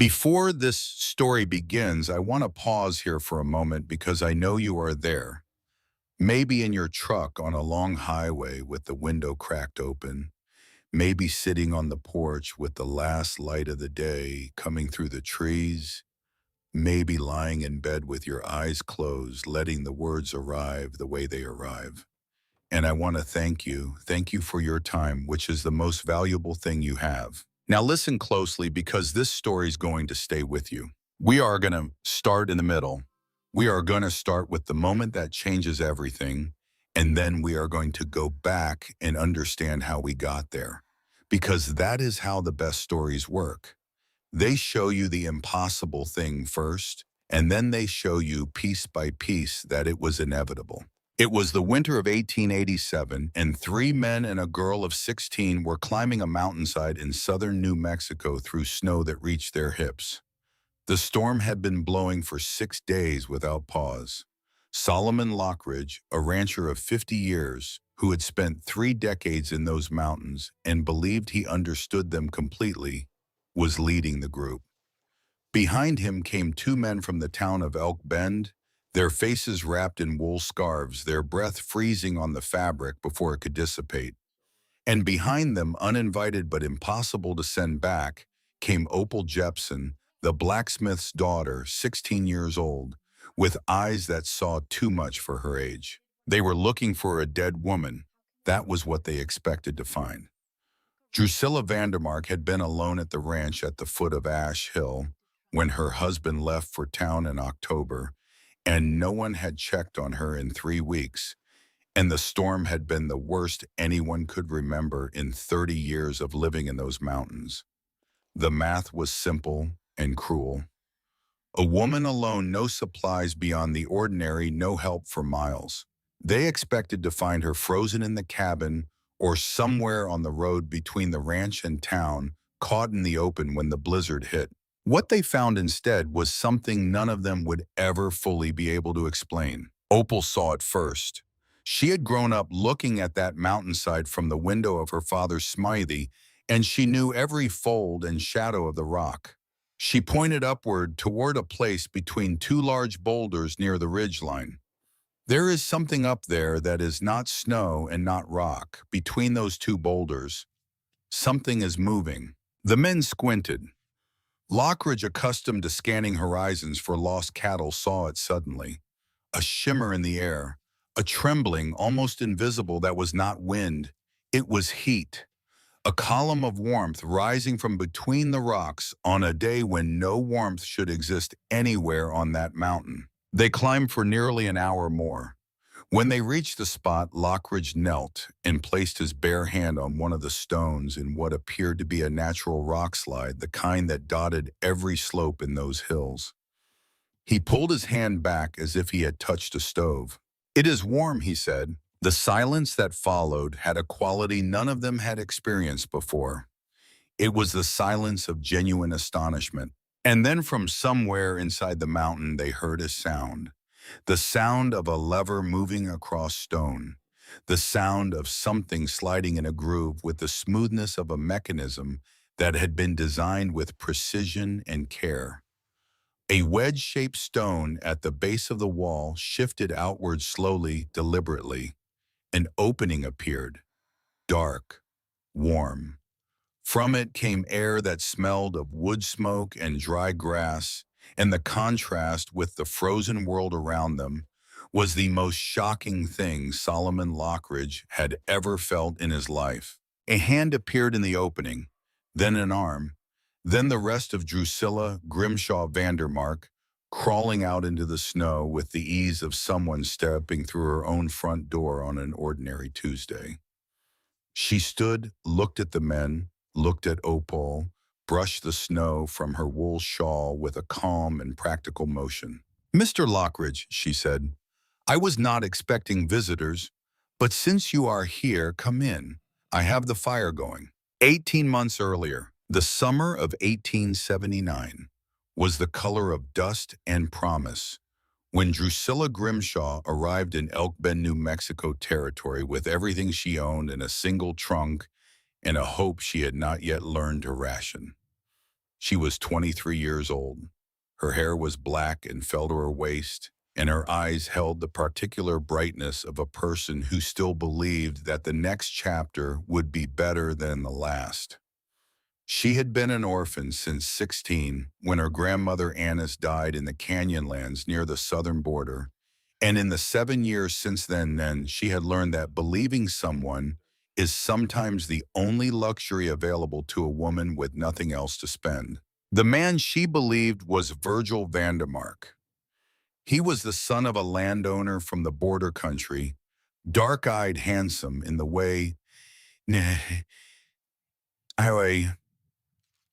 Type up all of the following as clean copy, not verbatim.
Before this story begins, I want to pause here for a moment because I know you are there. Maybe in your truck on a long highway with the window cracked open, maybe sitting on the porch with the last light of the day coming through the trees, maybe lying in bed with your eyes closed, letting the words arrive the way they arrive. And I want to thank you. Thank you for your time, which is the most valuable thing you have. Now listen closely because this story is going to stay with you. We are going to start in the middle. We are going to start with the moment that changes everything, and then we are going to go back and understand how we got there. Because that is how the best stories work. They show you the impossible thing first, and then they show you piece by piece that it was inevitable. It was the winter of 1887, and three men and a girl of 16 were climbing a mountainside in southern New Mexico through snow that reached their hips. The storm had been blowing for 6 days without pause. Solomon Lockridge, a rancher of 50 years, who had spent 3 decades in those mountains and believed he understood them completely, was leading the group. Behind him came 2 men from the town of Elk Bend, their faces wrapped in wool scarves, their breath freezing on the fabric before it could dissipate. And behind them, uninvited but impossible to send back, came Opal Jepson, the blacksmith's daughter, 16 years old, with eyes that saw too much for her age. They were looking for a dead woman. That was what they expected to find. Drusilla Vandermark had been alone at the ranch at the foot of Ash Hill when her husband left for town in October, and no one had checked on her in 3 weeks, and the storm had been the worst anyone could remember in 30 years of living in those mountains. The math was simple and cruel. A woman alone, no supplies beyond the ordinary, no help for miles. They expected to find her frozen in the cabin or somewhere on the road between the ranch and town, caught in the open when the blizzard hit. What they found instead was something none of them would ever fully be able to explain. Opal saw it first. She had grown up looking at that mountainside from the window of her father's smithy, and she knew every fold and shadow of the rock. She pointed upward toward a place between 2 large boulders near the ridgeline. There is something up there that is not snow and not rock. Between those 2 boulders, something is moving. The men squinted. Lockridge, accustomed to scanning horizons for lost cattle, saw it suddenly. A shimmer in the air, a trembling, almost invisible, that was not wind. It was heat. A column of warmth rising from between the rocks on a day when no warmth should exist anywhere on that mountain. They climbed for nearly an hour more. When they reached the spot, Lockridge knelt and placed his bare hand on one of the stones in what appeared to be a natural rock slide, the kind that dotted every slope in those hills. He pulled his hand back as if he had touched a stove. "It is warm," he said. The silence that followed had a quality none of them had experienced before. It was the silence of genuine astonishment. And then from somewhere inside the mountain they heard a sound. The sound of a lever moving across stone. The sound of something sliding in a groove with the smoothness of a mechanism that had been designed with precision and care. A wedge-shaped stone at the base of the wall shifted outward slowly, deliberately. An opening appeared, dark, warm. From it came air that smelled of wood smoke and dry grass, and the contrast with the frozen world around them was the most shocking thing Solomon Lockridge had ever felt in his life. A hand appeared in the opening, then an arm, then the rest of Drusilla Grimshaw Vandermark, crawling out into the snow with the ease of someone stepping through her own front door on an ordinary Tuesday. She stood, looked at the men, looked at Opal, brushed the snow from her wool shawl with a calm and practical motion. "Mr. Lockridge," she said, "I was not expecting visitors, but since you are here, come in. I have the fire going." 18 months earlier, the summer of 1879, was the color of dust and promise when Drusilla Grimshaw arrived in Elk Bend, New Mexico territory with everything she owned in a single trunk and a hope she had not yet learned to ration. She was 23 years old. Her hair was black and fell to her waist, and her eyes held the particular brightness of a person who still believed that the next chapter would be better than the last. She had been an orphan since 16 when her grandmother Annis died in the Canyonlands near the southern border, and in the 7 years since then she had learned that believing someone is sometimes the only luxury available to a woman with nothing else to spend. The man she believed was Virgil Vandermark. He was the son of a landowner from the border country, dark-eyed, handsome in the way, highway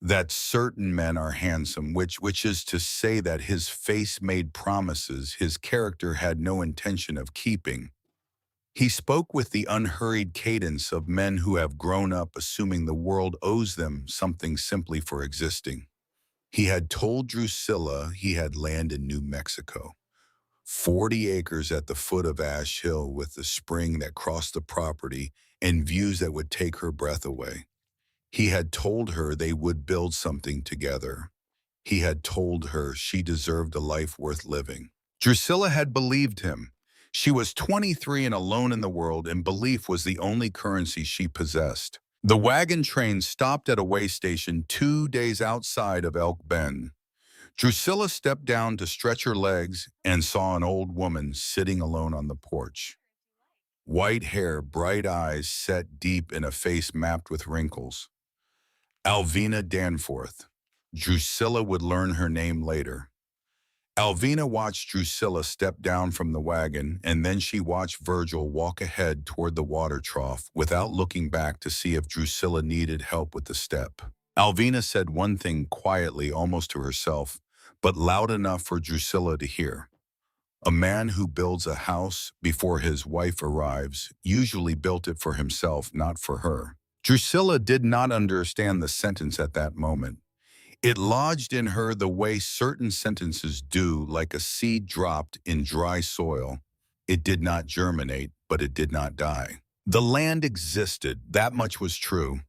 that certain men are handsome, which is to say that his face made promises his character had no intention of keeping. He spoke with the unhurried cadence of men who have grown up assuming the world owes them something simply for existing. He had told Drusilla he had land in New Mexico, 40 acres at the foot of Ash Hill with the spring that crossed the property and views that would take her breath away. He had told her they would build something together. He had told her she deserved a life worth living. Drusilla had believed him. She was 23 and alone in the world, and belief was the only currency she possessed. The wagon train stopped at a way station 2 days outside of Elk Bend. Drusilla stepped down to stretch her legs and saw an old woman sitting alone on the porch. White hair, bright eyes set deep in a face mapped with wrinkles. Alvina Danforth. Drusilla would learn her name later. Alvina watched Drusilla step down from the wagon, and then she watched Virgil walk ahead toward the water trough without looking back to see if Drusilla needed help with the step. Alvina said one thing quietly, almost to herself, but loud enough for Drusilla to hear. A man who builds a house before his wife arrives usually built it for himself, not for her. Drusilla did not understand the sentence at that moment. It lodged in her the way certain sentences do, like a seed dropped in dry soil. It did not germinate, but it did not die. The land existed, that much was true.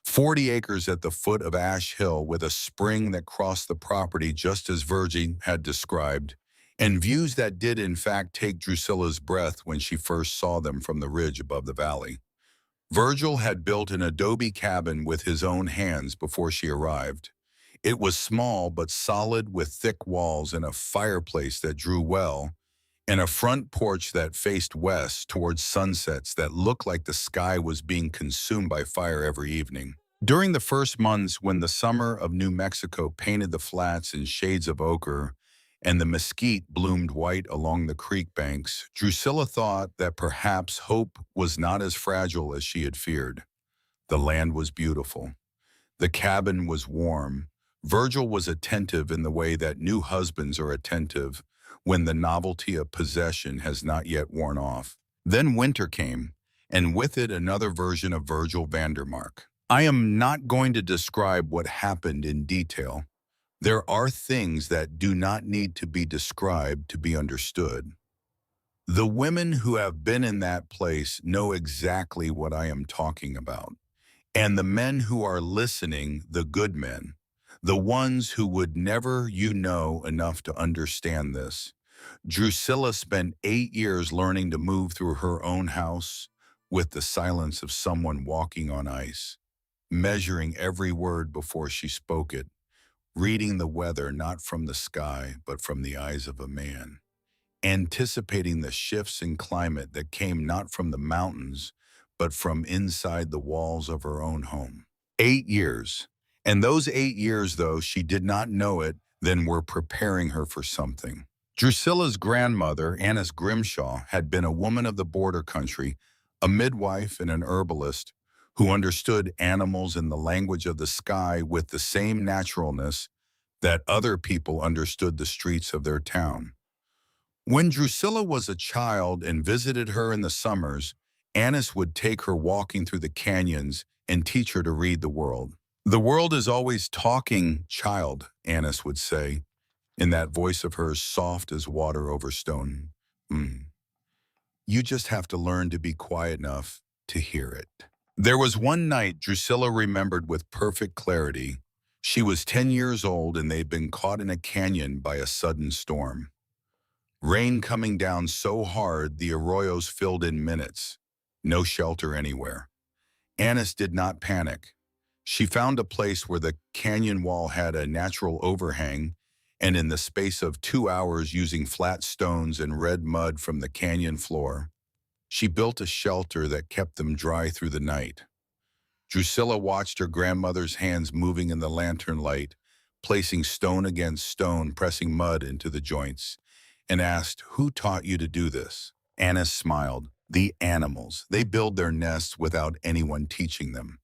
40 acres at the foot of Ash Hill with a spring that crossed the property just as Virgil had described, and views that did in fact take Drusilla's breath when she first saw them from the ridge above the valley. Virgil had built an adobe cabin with his own hands before she arrived. It was small but solid, with thick walls and a fireplace that drew well, and a front porch that faced west towards sunsets that looked like the sky was being consumed by fire every evening. During the first months when the summer of New Mexico painted the flats in shades of ochre and the mesquite bloomed white along the creek banks, Drusilla thought that perhaps hope was not as fragile as she had feared. The land was beautiful. The cabin was warm. Virgil was attentive in the way that new husbands are attentive when the novelty of possession has not yet worn off. Then winter came, and with it another version of Virgil Vandermark. I am not going to describe what happened in detail. There are things that do not need to be described to be understood. The women who have been in that place know exactly what I am talking about. And the men who are listening, the good men, the ones who would never enough to understand this. Drusilla spent 8 years learning to move through her own house with the silence of someone walking on ice, measuring every word before she spoke it, reading the weather not from the sky but from the eyes of a man, anticipating the shifts in climate that came not from the mountains but from inside the walls of her own home. 8 years. And those 8 years, though she did not know it, then were preparing her for something. Drusilla's grandmother, Annis Grimshaw, had been a woman of the border country, a midwife and an herbalist, who understood animals and the language of the sky with the same naturalness that other people understood the streets of their town. When Drusilla was a child and visited her in the summers, Annis would take her walking through the canyons and teach her to read the world. The world is always talking, child, Annis would say, in that voice of hers soft as water over stone. You just have to learn to be quiet enough to hear it. There was one night Drusilla remembered with perfect clarity. She was 10 years old and they'd been caught in a canyon by a sudden storm. Rain coming down so hard the arroyos filled in minutes. No shelter anywhere. Annis did not panic. She found a place where the canyon wall had a natural overhang, and in the space of 2 hours using flat stones and red mud from the canyon floor, she built a shelter that kept them dry through the night. Drusilla watched her grandmother's hands moving in the lantern light, placing stone against stone, pressing mud into the joints, and asked, "Who taught you to do this?" Annis smiled. "The animals. They build their nests without anyone teaching them,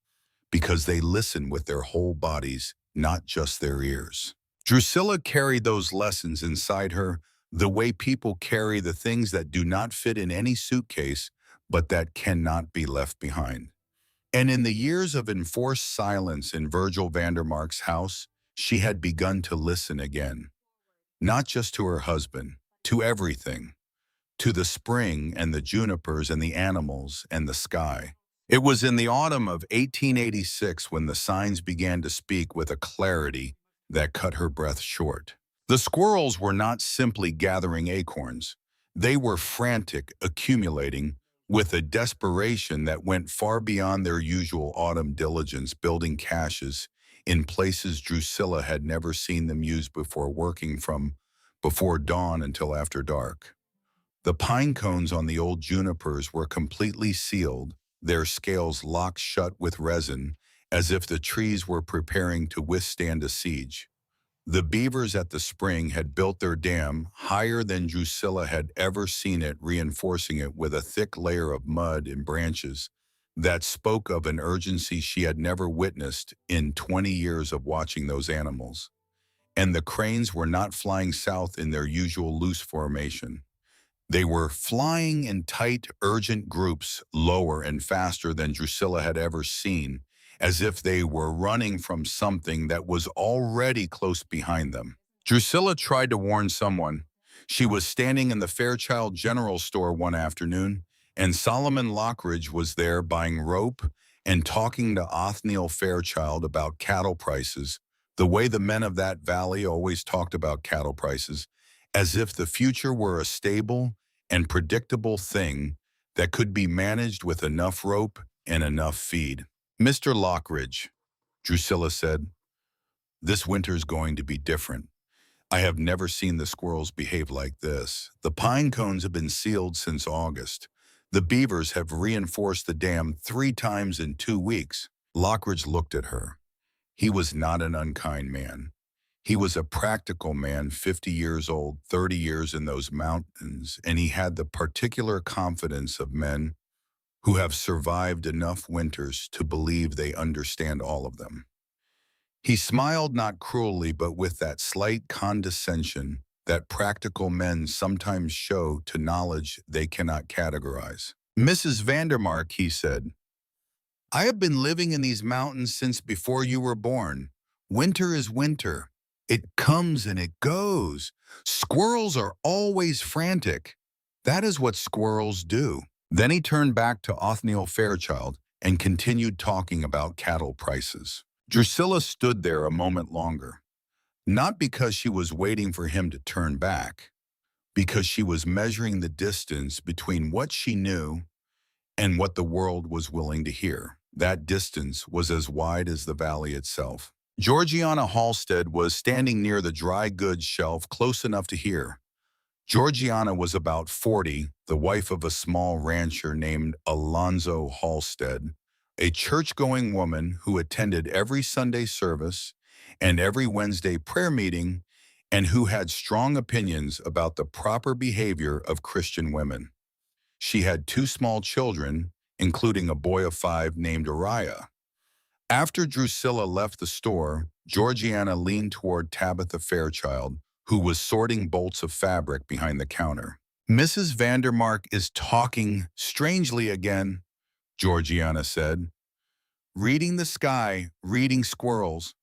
because they listen with their whole bodies, not just their ears." Drusilla carried those lessons inside her, the way people carry the things that do not fit in any suitcase, but that cannot be left behind. And in the years of enforced silence in Virgil Vandermark's house, she had begun to listen again. Not just to her husband, to everything. To the spring and the junipers and the animals and the sky. It was in the autumn of 1886 when the signs began to speak with a clarity that cut her breath short. The squirrels were not simply gathering acorns. They were frantic, accumulating, with a desperation that went far beyond their usual autumn diligence, building caches in places Drusilla had never seen them use before, working from before dawn until after dark. The pine cones on the old junipers were completely sealed, their scales locked shut with resin, as if the trees were preparing to withstand a siege. The beavers at the spring had built their dam higher than Drusilla had ever seen it, reinforcing it with a thick layer of mud and branches that spoke of an urgency she had never witnessed in 20 years of watching those animals. And the cranes were not flying south in their usual loose formation. They were flying in tight, urgent groups, lower and faster than Drusilla had ever seen, as if they were running from something that was already close behind them. Drusilla tried to warn someone. She was standing in the Fairchild General Store one afternoon, and Solomon Lockridge was there buying rope and talking to Othniel Fairchild about cattle prices, the way the men of that valley always talked about cattle prices, as if the future were a stable and predictable thing that could be managed with enough rope and enough feed. "Mr. Lockridge," Drusilla said, "this winter's going to be different. I have never seen the squirrels behave like this. The pine cones have been sealed since August. The beavers have reinforced the dam 3 times in 2 weeks." Lockridge looked at her. He was not an unkind man. He was a practical man, 50 years old, 30 years in those mountains, and he had the particular confidence of men who have survived enough winters to believe they understand all of them. He smiled not cruelly, but with that slight condescension that practical men sometimes show to knowledge they cannot categorize. "Mrs. Vandermark," he said, "I have been living in these mountains since before you were born. Winter is winter. It comes and it goes. Squirrels are always frantic. That is what squirrels do." Then he turned back to Othniel Fairchild and continued talking about cattle prices. Drusilla stood there a moment longer, not because she was waiting for him to turn back, because she was measuring the distance between what she knew and what the world was willing to hear. That distance was as wide as the valley itself. Georgiana Halstead was standing near the dry goods shelf, close enough to hear. Georgiana was about 40, the wife of a small rancher named Alonzo Halstead, a church-going woman who attended every Sunday service and every Wednesday prayer meeting, and who had strong opinions about the proper behavior of Christian women. She had 2 small children, including a boy of 5 named Uriah. After Drusilla left the store, Georgiana leaned toward Tabitha Fairchild, who was sorting bolts of fabric behind the counter. "Mrs. Vandermark is talking strangely again," Georgiana said. "Reading the sky, reading squirrels.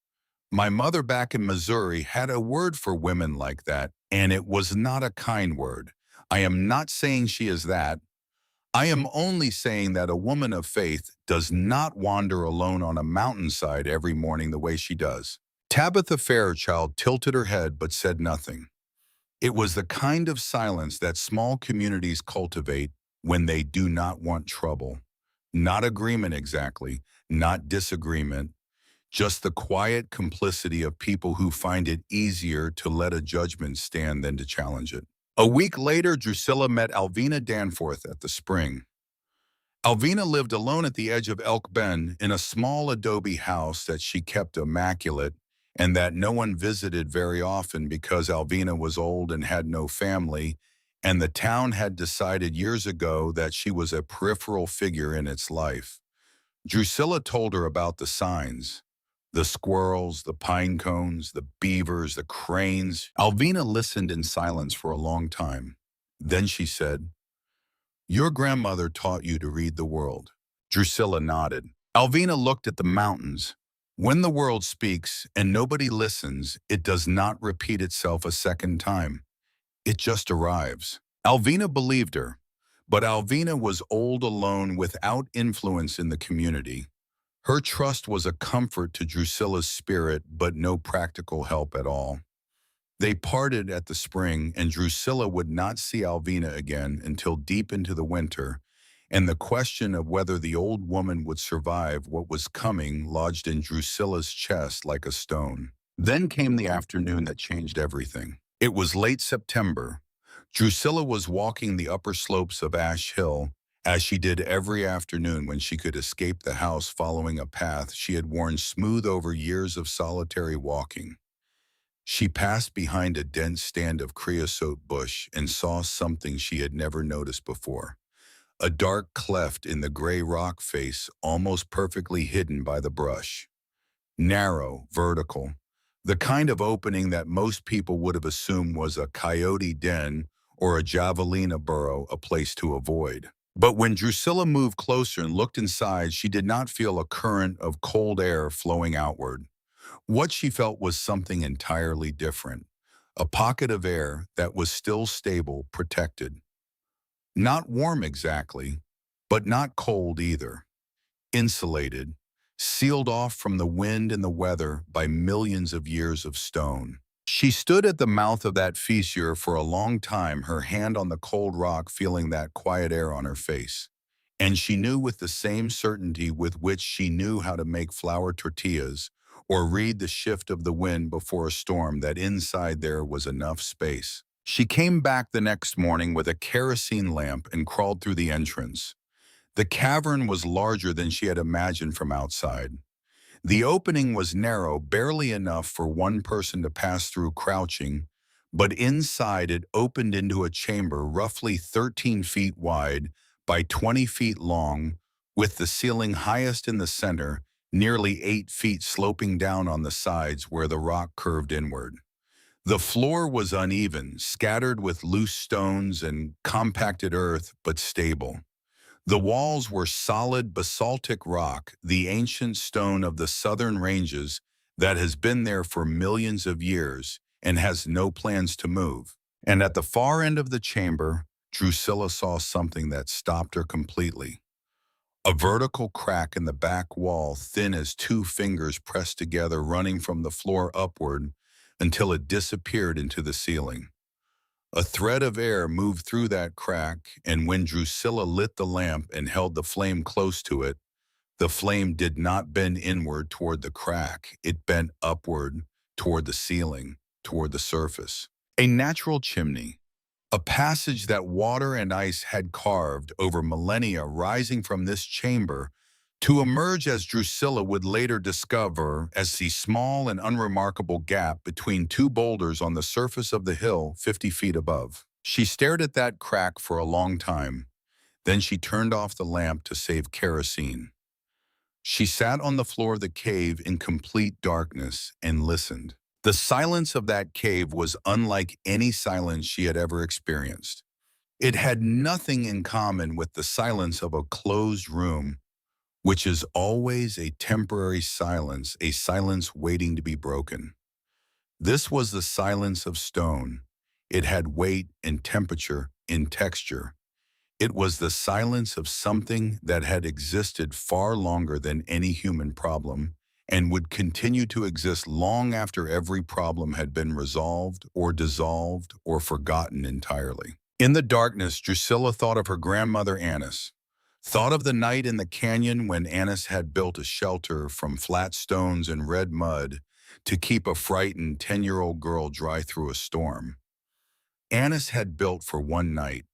My mother back in Missouri had a word for women like that, and it was not a kind word. I am not saying she is that. I am only saying that a woman of faith does not wander alone on a mountainside every morning the way she does." Tabitha Fairchild tilted her head but said nothing. It was the kind of silence that small communities cultivate when they do not want trouble. Not agreement exactly, not disagreement, just the quiet complicity of people who find it easier to let a judgment stand than to challenge it. A week later, Drusilla met Alvina Danforth at the spring. Alvina lived alone at the edge of Elk Bend in a small adobe house that she kept immaculate and that no one visited very often because Alvina was old and had no family, and the town had decided years ago that she was a peripheral figure in its life. Drusilla told her about the signs, the squirrels, the pine cones, the beavers, the cranes. Alvina listened in silence for a long time. Then she said, "Your grandmother taught you to read the world." Drusilla nodded. Alvina looked at the mountains. When the world speaks and nobody listens, it does not repeat itself a second time. It just arrives. Alvina believed her, but Alvina was old alone without influence in the community. Her trust was a comfort to Drusilla's spirit, but no practical help at all. They parted at the spring, and Drusilla would not see Alvina again until deep into the winter, and the question of whether the old woman would survive what was coming lodged in Drusilla's chest like a stone. Then came the afternoon that changed everything. It was late September. Drusilla was walking the upper slopes of Ash Hill, as she did every afternoon when she could escape the house following a path she had worn smooth over years of solitary walking. She passed behind a dense stand of creosote bush and saw something she had never noticed before. A dark cleft in the gray rock face, almost perfectly hidden by the brush. Narrow, vertical, the kind of opening that most people would have assumed was a coyote den or a javelina burrow, a place to avoid. But when Drusilla moved closer and looked inside, she did not feel a current of cold air flowing outward. What she felt was something entirely different, a pocket of air that was still stable, protected. Not warm exactly, but not cold either. Insulated, sealed off from the wind and the weather by millions of years of stone. She stood at the mouth of that fissure for a long time, her hand on the cold rock, feeling that quiet air on her face. And she knew with the same certainty with which she knew how to make flour tortillas or read the shift of the wind before a storm that inside there was enough space. She came back the next morning with a kerosene lamp and crawled through the entrance. The cavern was larger than she had imagined from outside. The opening was narrow, barely enough for one person to pass through crouching, but inside it opened into a chamber roughly 13 feet wide by 20 feet long, with the ceiling highest in the center, nearly 8 feet sloping down on the sides where the rock curved inward. The floor was uneven, scattered with loose stones and compacted earth, but stable. The walls were solid basaltic rock, the ancient stone of the southern ranges that has been there for millions of years and has no plans to move. And at the far end of the chamber, Drusilla saw something that stopped her completely. A vertical crack in the back wall, thin as two fingers pressed together, running from the floor upward until it disappeared into the ceiling. A thread of air moved through that crack, and when Drusilla lit the lamp and held the flame close to it, the flame did not bend inward toward the crack. It bent upward toward the ceiling, toward the surface. A natural chimney, a passage that water and ice had carved over millennia, rising from this chamber to emerge, as Drusilla would later discover, as the small and unremarkable gap between two boulders on the surface of the hill 50 feet above. She stared at that crack for a long time. Then she turned off the lamp to save kerosene. She sat on the floor of the cave in complete darkness and listened. The silence of that cave was unlike any silence she had ever experienced. It had nothing in common with the silence of a closed room, which is always a temporary silence, a silence waiting to be broken. This was the silence of stone. It had weight and temperature and texture. It was the silence of something that had existed far longer than any human problem, and would continue to exist long after every problem had been resolved or dissolved or forgotten entirely. In the darkness, Drusilla thought of her grandmother Annis, thought of the night in the canyon when Annis had built a shelter from flat stones and red mud to keep a frightened 10-year-old girl dry through a storm. Annis had built for one night.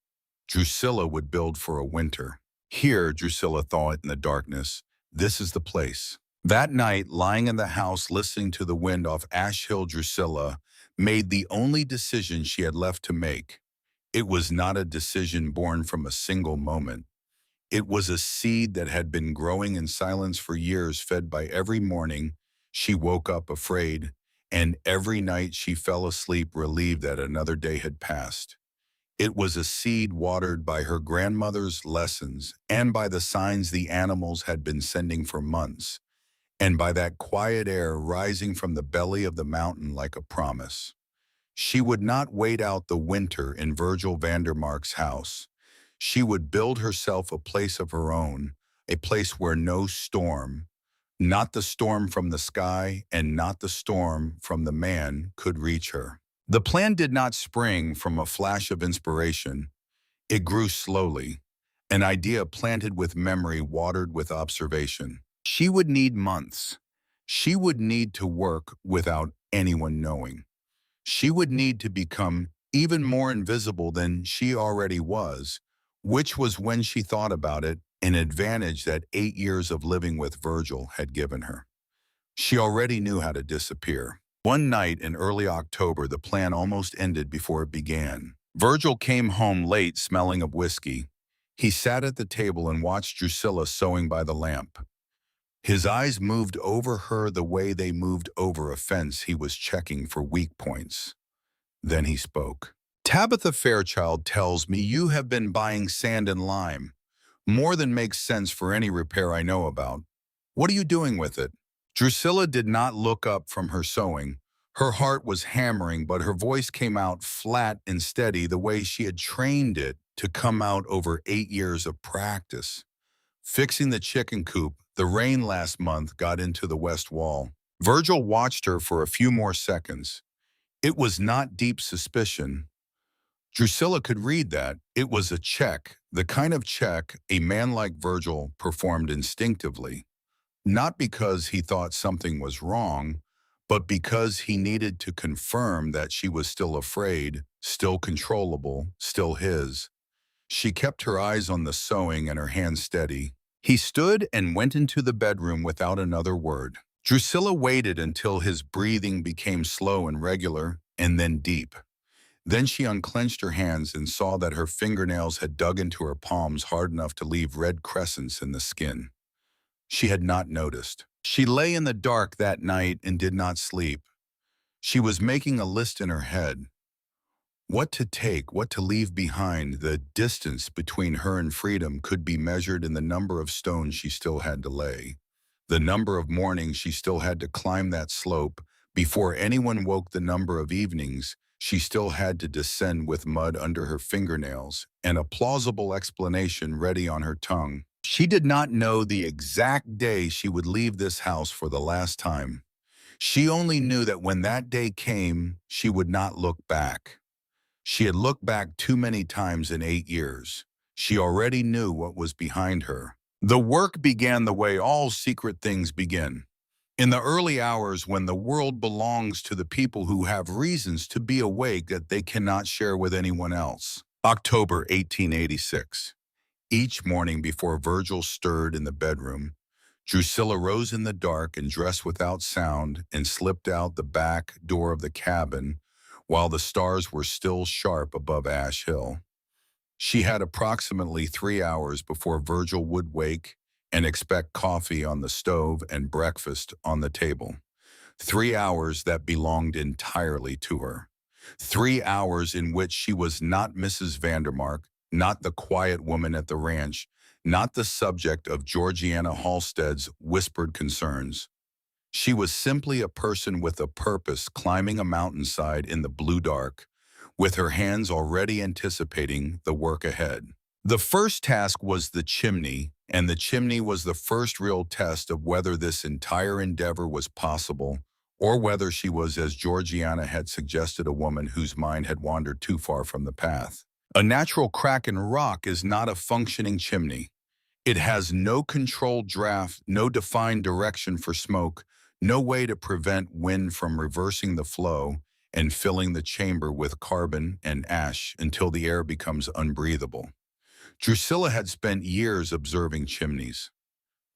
Drusilla would build for a winter. Here, Drusilla thought in the darkness, this is the place. That night, lying in the house listening to the wind off Ash Hill, Drusilla made the only decision she had left to make. It was not a decision born from a single moment. It was a seed that had been growing in silence for years, fed by every morning she woke up afraid, and every night she fell asleep relieved that another day had passed. It was a seed watered by her grandmother's lessons and by the signs the animals had been sending for months, and by that quiet air rising from the belly of the mountain like a promise. She would not wait out the winter in Virgil Vandermark's house. She would build herself a place of her own, a place where no storm, not the storm from the sky and not the storm from the man, could reach her. The plan did not spring from a flash of inspiration. It grew slowly, an idea planted with memory, watered with observation. She would need months. She would need to work without anyone knowing. She would need to become even more invisible than she already was, which was, when she thought about it, an advantage that 8 years of living with Virgil had given her. She already knew how to disappear. One night in early October, the plan almost ended before it began. Virgil came home late, smelling of whiskey. He sat at the table and watched Drusilla sewing by the lamp. His eyes moved over her the way they moved over a fence he was checking for weak points. Then he spoke. "Tabitha Fairchild tells me you have been buying sand and lime. More than makes sense for any repair I know about. What are you doing with it?" Drusilla did not look up from her sewing. Her heart was hammering, but her voice came out flat and steady, the way she had trained it to come out over 8 years of practice. "Fixing the chicken coop. The rain last month got into the west wall." Virgil watched her for a few more seconds. It was not deep suspicion. Drusilla could read that. It was a check, the kind of check a man like Virgil performed instinctively, not because he thought something was wrong, but because he needed to confirm that she was still afraid, still controllable, still his. She kept her eyes on the sewing and her hands steady. He stood and went into the bedroom without another word. Drusilla waited until his breathing became slow and regular, and then deep. Then she unclenched her hands and saw that her fingernails had dug into her palms hard enough to leave red crescents in the skin. She had not noticed. She lay in the dark that night and did not sleep. She was making a list in her head. What to take, what to leave behind. The distance between her and freedom could be measured in the number of stones she still had to lay, the number of mornings she still had to climb that slope before anyone woke, the number of evenings she still had to descend with mud under her fingernails, and a plausible explanation ready on her tongue. She did not know the exact day she would leave this house for the last time. She only knew that when that day came, she would not look back. She had looked back too many times in 8 years. She already knew what was behind her. The work began the way all secret things begin. In the early hours when the world belongs to the people who have reasons to be awake that they cannot share with anyone else. October 1886. Each morning before Virgil stirred in the bedroom, Drusilla rose in the dark and dressed without sound and slipped out the back door of the cabin while the stars were still sharp above Ash Hill. She had approximately 3 hours before Virgil would wake and expect coffee on the stove and breakfast on the table. 3 hours that belonged entirely to her. 3 hours in which she was not Mrs. Vandermark, not the quiet woman at the ranch, not the subject of Georgiana Halstead's whispered concerns. She was simply a person with a purpose, climbing a mountainside in the blue dark, with her hands already anticipating the work ahead. The first task was the chimney, And the chimney was the first real test of whether this entire endeavor was possible or whether she was, as Georgiana had suggested, a woman whose mind had wandered too far from the path. A natural crack in rock is not a functioning chimney. It has no controlled draft, no defined direction for smoke, no way to prevent wind from reversing the flow and filling the chamber with carbon and ash until the air becomes unbreathable. Drusilla had spent years observing chimneys.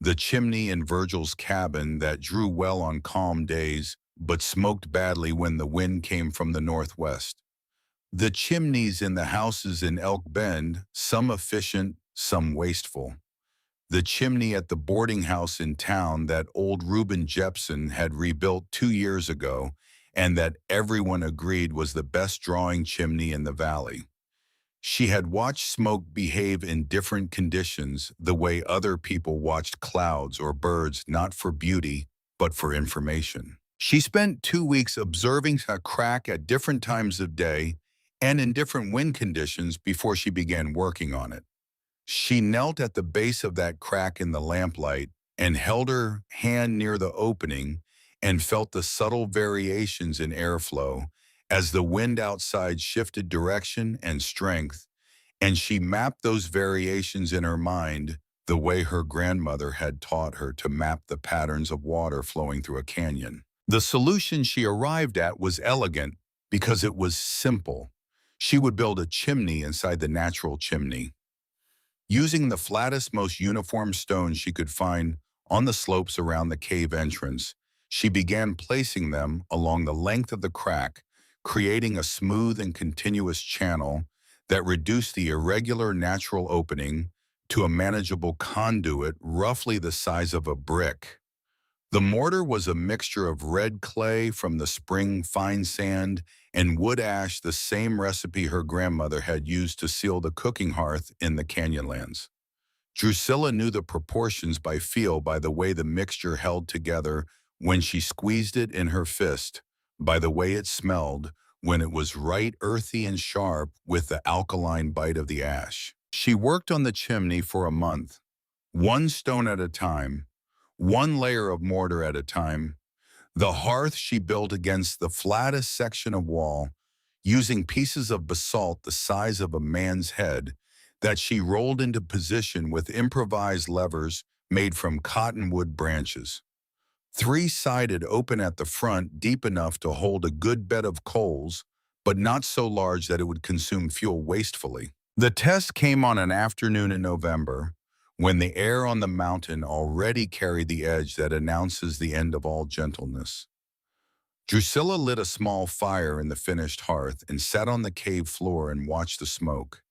The chimney in Virgil's cabin that drew well on calm days but smoked badly when the wind came from the northwest. The chimneys in the houses in Elk Bend, some efficient, some wasteful. The chimney at the boarding house in town that old Reuben Jepson had rebuilt 2 years ago and that everyone agreed was the best drawing chimney in the valley. She had watched smoke behave in different conditions the way other people watched clouds or birds, not for beauty, but for information. She spent 2 weeks observing a crack at different times of day and in different wind conditions before she began working on it. She knelt at the base of that crack in the lamplight and held her hand near the opening and felt the subtle variations in airflow as the wind outside shifted direction and strength, and she mapped those variations in her mind the way her grandmother had taught her to map the patterns of water flowing through a canyon. The solution she arrived at was elegant because it was simple. She would build a chimney inside the natural chimney. Using the flattest, most uniform stones she could find on the slopes around the cave entrance, she began placing them along the length of the crack, creating a smooth and continuous channel that reduced the irregular natural opening to a manageable conduit roughly the size of a brick. The mortar was a mixture of red clay from the spring fine sand and wood ash, the same recipe her grandmother had used to seal the cooking hearth in the Canyonlands. Drusilla knew the proportions by feel, by the way the mixture held together when she squeezed it in her fist, by the way it smelled when it was right, earthy and sharp with the alkaline bite of the ash. She worked on the chimney for a month, one stone at a time, one layer of mortar at a time. The hearth she built against the flattest section of wall, using pieces of basalt the size of a man's head that she rolled into position with improvised levers made from cottonwood branches. Three-sided, open at the front, deep enough to hold a good bed of coals, but not so large that it would consume fuel wastefully. The test came on an afternoon in November, when the air on the mountain already carried the edge that announces the end of all gentleness. Drusilla lit a small fire in the finished hearth and sat on the cave floor and watched the smoke.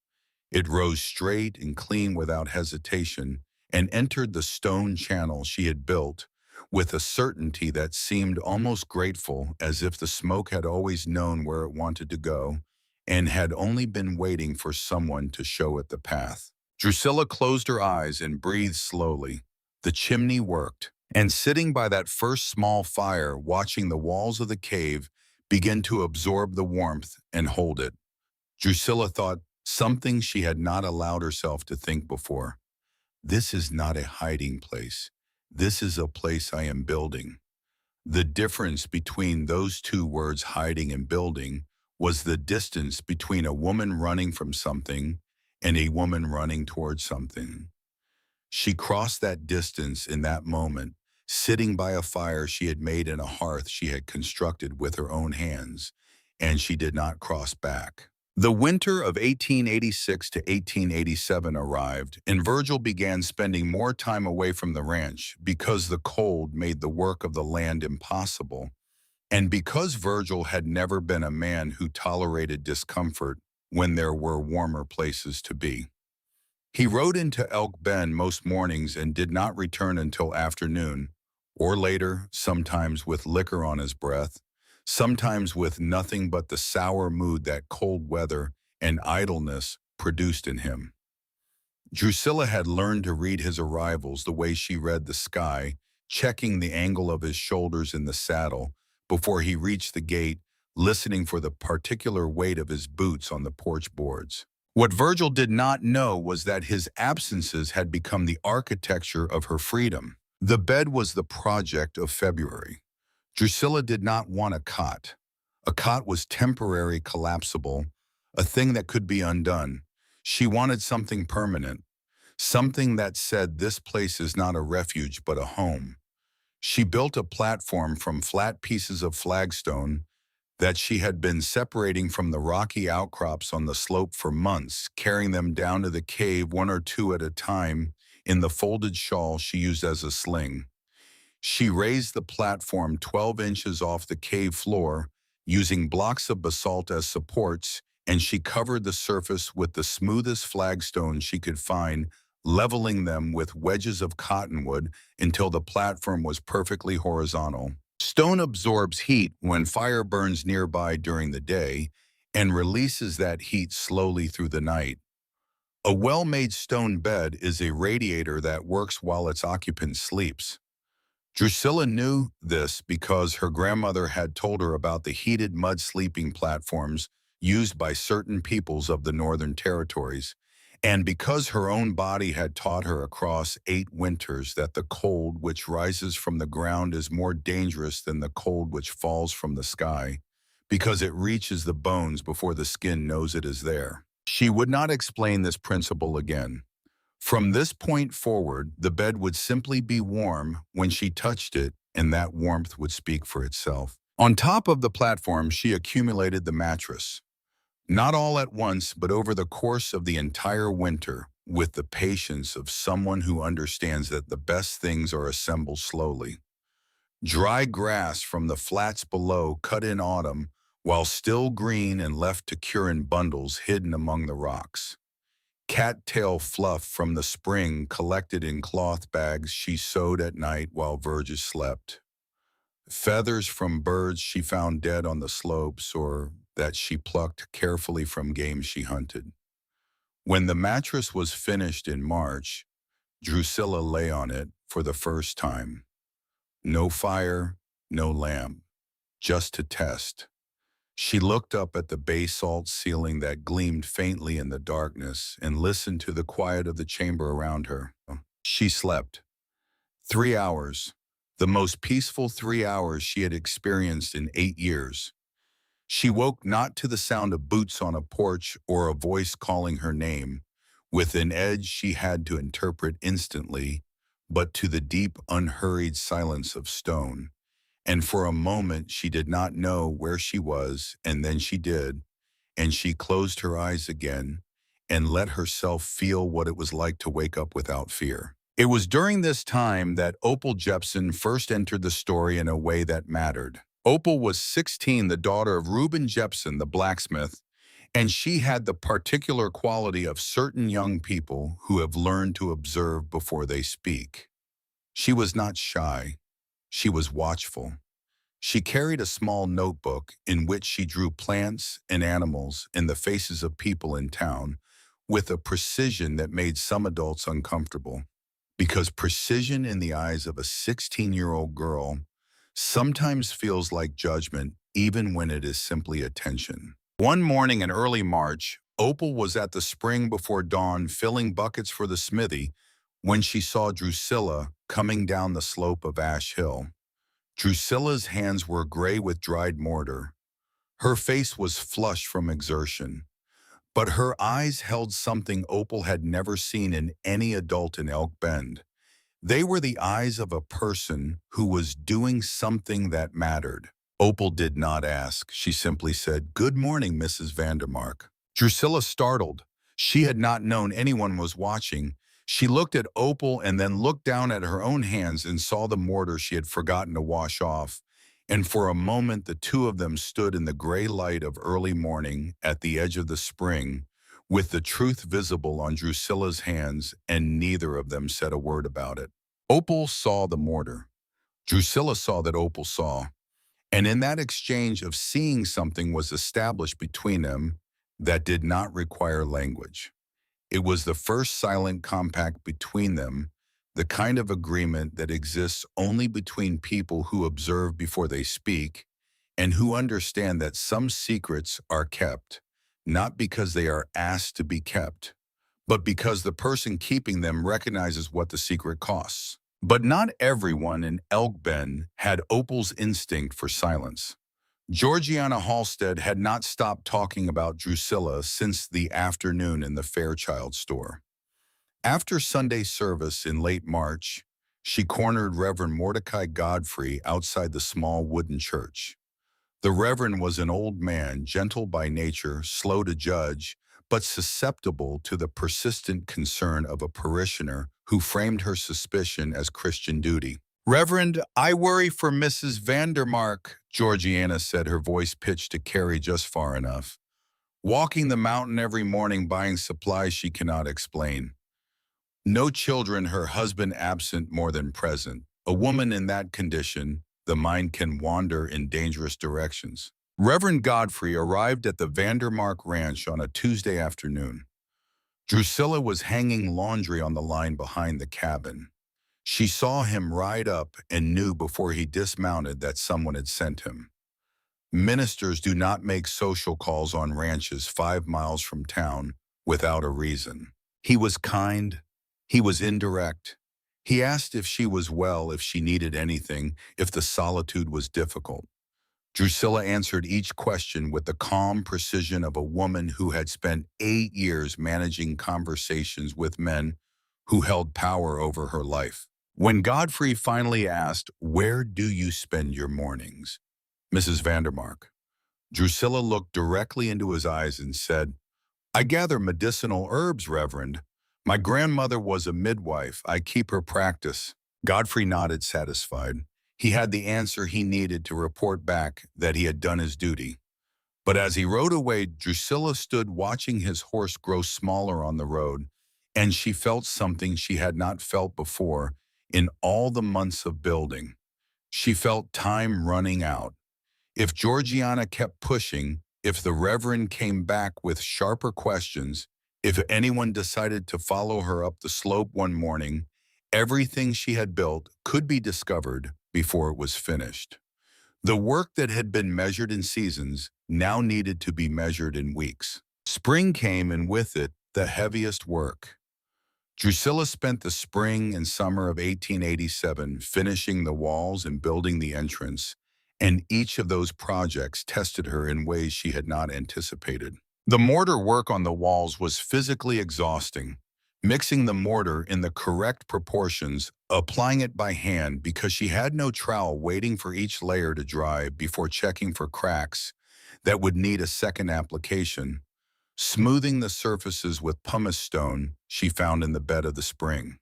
It rose straight and clean without hesitation and entered the stone channel she had built with a certainty that seemed almost grateful, as if the smoke had always known where it wanted to go and had only been waiting for someone to show it the path. Drusilla closed her eyes and breathed slowly. The chimney worked, and sitting by that first small fire, watching the walls of the cave begin to absorb the warmth and hold it, Drusilla thought something she had not allowed herself to think before. This is not a hiding place. This is a place I am building. The difference between those two words, hiding and building, was the distance between a woman running from something and a woman running towards something. She crossed that distance in that moment, sitting by a fire she had made in a hearth she had constructed with her own hands, and she did not cross back. The winter of 1886 to 1887 arrived, and Virgil began spending more time away from the ranch because the cold made the work of the land impossible, and because Virgil had never been a man who tolerated discomfort when there were warmer places to be. He rode into Elk Bend most mornings and did not return until afternoon, or later, sometimes with liquor on his breath, sometimes with nothing but the sour mood that cold weather and idleness produced in him. Drusilla had learned to read his arrivals the way she read the sky, checking the angle of his shoulders in the saddle before he reached the gate, listening for the particular weight of his boots on the porch boards. What Virgil did not know was that his absences had become the architecture of her freedom. The bed was the project of February. Drusilla did not want a cot. A cot was temporary, collapsible, a thing that could be undone. She wanted something permanent, something that said this place is not a refuge but a home. She built a platform from flat pieces of flagstone that she had been separating from the rocky outcrops on the slope for months, carrying them down to the cave one or two at a time in the folded shawl she used as a sling. She raised the platform 12 inches off the cave floor, using blocks of basalt as supports, and she covered the surface with the smoothest flagstones she could find, leveling them with wedges of cottonwood until the platform was perfectly horizontal. Stone absorbs heat when fire burns nearby during the day and releases that heat slowly through the night. A well-made stone bed is a radiator that works while its occupant sleeps. Drusilla knew this because her grandmother had told her about the heated mud sleeping platforms used by certain peoples of the Northern Territories, and because her own body had taught her across 8 winters that the cold which rises from the ground is more dangerous than the cold which falls from the sky, because it reaches the bones before the skin knows it is there. She would not explain this principle again. From this point forward, the bed would simply be warm when she touched it, and that warmth would speak for itself. On top of the platform, she accumulated the mattress. Not all at once, but over the course of the entire winter, with the patience of someone who understands that the best things are assembled slowly. Dry grass from the flats below cut in autumn, while still green and left to cure in bundles hidden among the rocks. Cattail fluff from the spring collected in cloth bags she sewed at night while Virgil slept. Feathers from birds she found dead on the slopes or that she plucked carefully from game she hunted. When the mattress was finished in March, Drusilla lay on it for the first time. No fire, no lamp, just to test. She looked up at the basalt ceiling that gleamed faintly in the darkness and listened to the quiet of the chamber around her. She slept. 3 hours, the most peaceful 3 hours she had experienced in 8 years. She woke not to the sound of boots on a porch or a voice calling her name, with an edge she had to interpret instantly, but to the deep, unhurried silence of stone. And for a moment she did not know where she was, and then she did, and she closed her eyes again and let herself feel what it was like to wake up without fear. It was during this time that Opal Jepson first entered the story in a way that mattered. Opal was 16, the daughter of Reuben Jepson, the blacksmith, and she had the particular quality of certain young people who have learned to observe before they speak. She was not shy. She was watchful. She carried a small notebook in which she drew plants and animals and the faces of people in town with a precision that made some adults uncomfortable, because precision in the eyes of a 16-year-old girl sometimes feels like judgment even when it is simply attention. One morning in early March, Opal was at the spring before dawn filling buckets for the smithy when she saw Drusilla coming down the slope of Ash Hill. Drusilla's hands were gray with dried mortar. Her face was flushed from exertion, but her eyes held something Opal had never seen in any adult in Elk Bend. They were the eyes of a person who was doing something that mattered. Opal did not ask. She simply said, "Good morning, Mrs. Vandermark." Drusilla startled. She had not known anyone was watching. She looked at Opal and then looked down at her own hands and saw the mortar she had forgotten to wash off. And for a moment, the two of them stood in the gray light of early morning at the edge of the spring, with the truth visible on Drusilla's hands, and neither of them said a word about it. Opal saw the mortar. Drusilla saw that Opal saw. And in that exchange of seeing something was established between them that did not require language. It was the first silent compact between them, the kind of agreement that exists only between people who observe before they speak and who understand that some secrets are kept, not because they are asked to be kept, but because the person keeping them recognizes what the secret costs. But not everyone in Elk Bend had Opal's instinct for silence. Georgiana Halstead had not stopped talking about Drusilla since the afternoon in the Fairchild store. After Sunday service in late March, she cornered Reverend Mordecai Godfrey outside the small wooden church. The Reverend was an old man, gentle by nature, slow to judge, but susceptible to the persistent concern of a parishioner who framed her suspicion as Christian duty. "Reverend, I worry for Mrs. Vandermark," Georgiana said, her voice pitched to carry just far enough. "Walking the mountain every morning buying supplies she cannot explain. No children, her husband absent more than present. A woman in that condition, the mind can wander in dangerous directions." Reverend Godfrey arrived at the Vandermark Ranch on a Tuesday afternoon. Drusilla was hanging laundry on the line behind the cabin. She saw him ride up and knew before he dismounted that someone had sent him. Ministers do not make social calls on ranches 5 miles from town without a reason. He was kind. He was indirect. He asked if she was well, if she needed anything, if the solitude was difficult. Drusilla answered each question with the calm precision of a woman who had spent 8 years managing conversations with men who held power over her life. When Godfrey finally asked, "Where do you spend your mornings, Mrs. Vandermark?" Drusilla looked directly into his eyes and said, "I gather medicinal herbs, Reverend. My grandmother was a midwife. I keep her practice." Godfrey nodded, satisfied. He had the answer he needed to report back that he had done his duty. But as he rode away, Drusilla stood watching his horse grow smaller on the road, and she felt something she had not felt before in all the months of building. She felt time running out. If Georgiana kept pushing, if the Reverend came back with sharper questions, if anyone decided to follow her up the slope one morning, everything she had built could be discovered before it was finished. The work that had been measured in seasons now needed to be measured in weeks. Spring came, and with it, the heaviest work. Drusilla spent the spring and summer of 1887 finishing the walls and building the entrance, and each of those projects tested her in ways she had not anticipated. The mortar work on the walls was physically exhausting. Mixing the mortar in the correct proportions, applying it by hand because she had no trowel, waiting for each layer to dry before checking for cracks that would need a second application, smoothing the surfaces with pumice stone she found in the bed of the spring.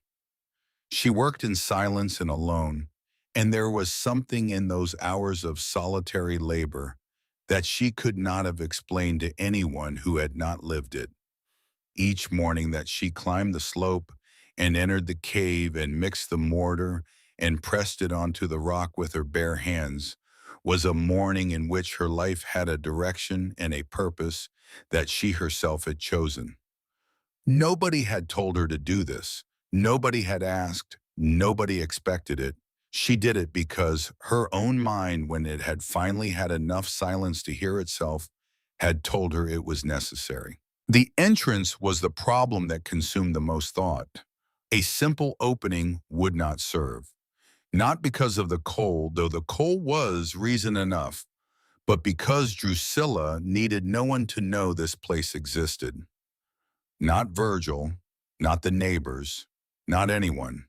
She worked in silence and alone, and there was something in those hours of solitary labor that she could not have explained to anyone who had not lived it. Each morning that she climbed the slope and entered the cave and mixed the mortar and pressed it onto the rock with her bare hands was a morning in which her life had a direction and a purpose that she herself had chosen. Nobody had told her to do this. Nobody had asked. Nobody expected it. She did it because her own mind, when it had finally had enough silence to hear itself, had told her it was necessary. The entrance was the problem that consumed the most thought. A simple opening would not serve. Not because of the coal, though the coal was reason enough, but because Drusilla needed no one to know this place existed. Not Virgil, not the neighbors, not anyone.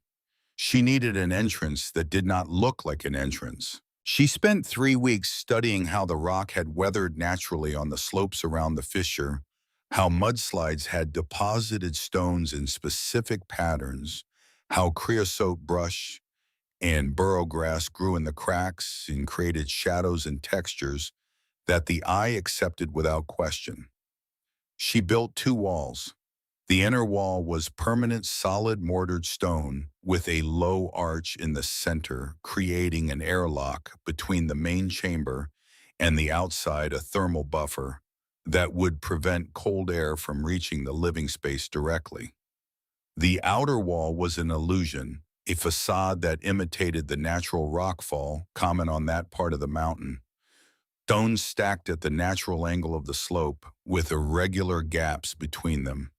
She needed an entrance that did not look like an entrance. She spent 3 weeks studying how the rock had weathered naturally on the slopes around the fissure, how mudslides had deposited stones in specific patterns, how creosote brush and burrow grass grew in the cracks and created shadows and textures that the eye accepted without question. She built 2 walls. The inner wall was permanent solid mortared stone with a low arch in the center, creating an airlock between the main chamber and the outside, a thermal buffer that would prevent cold air from reaching the living space directly. The outer wall was an illusion, a facade that imitated the natural rockfall common on that part of the mountain. stones stacked at the natural angle of the slope with irregular gaps between them.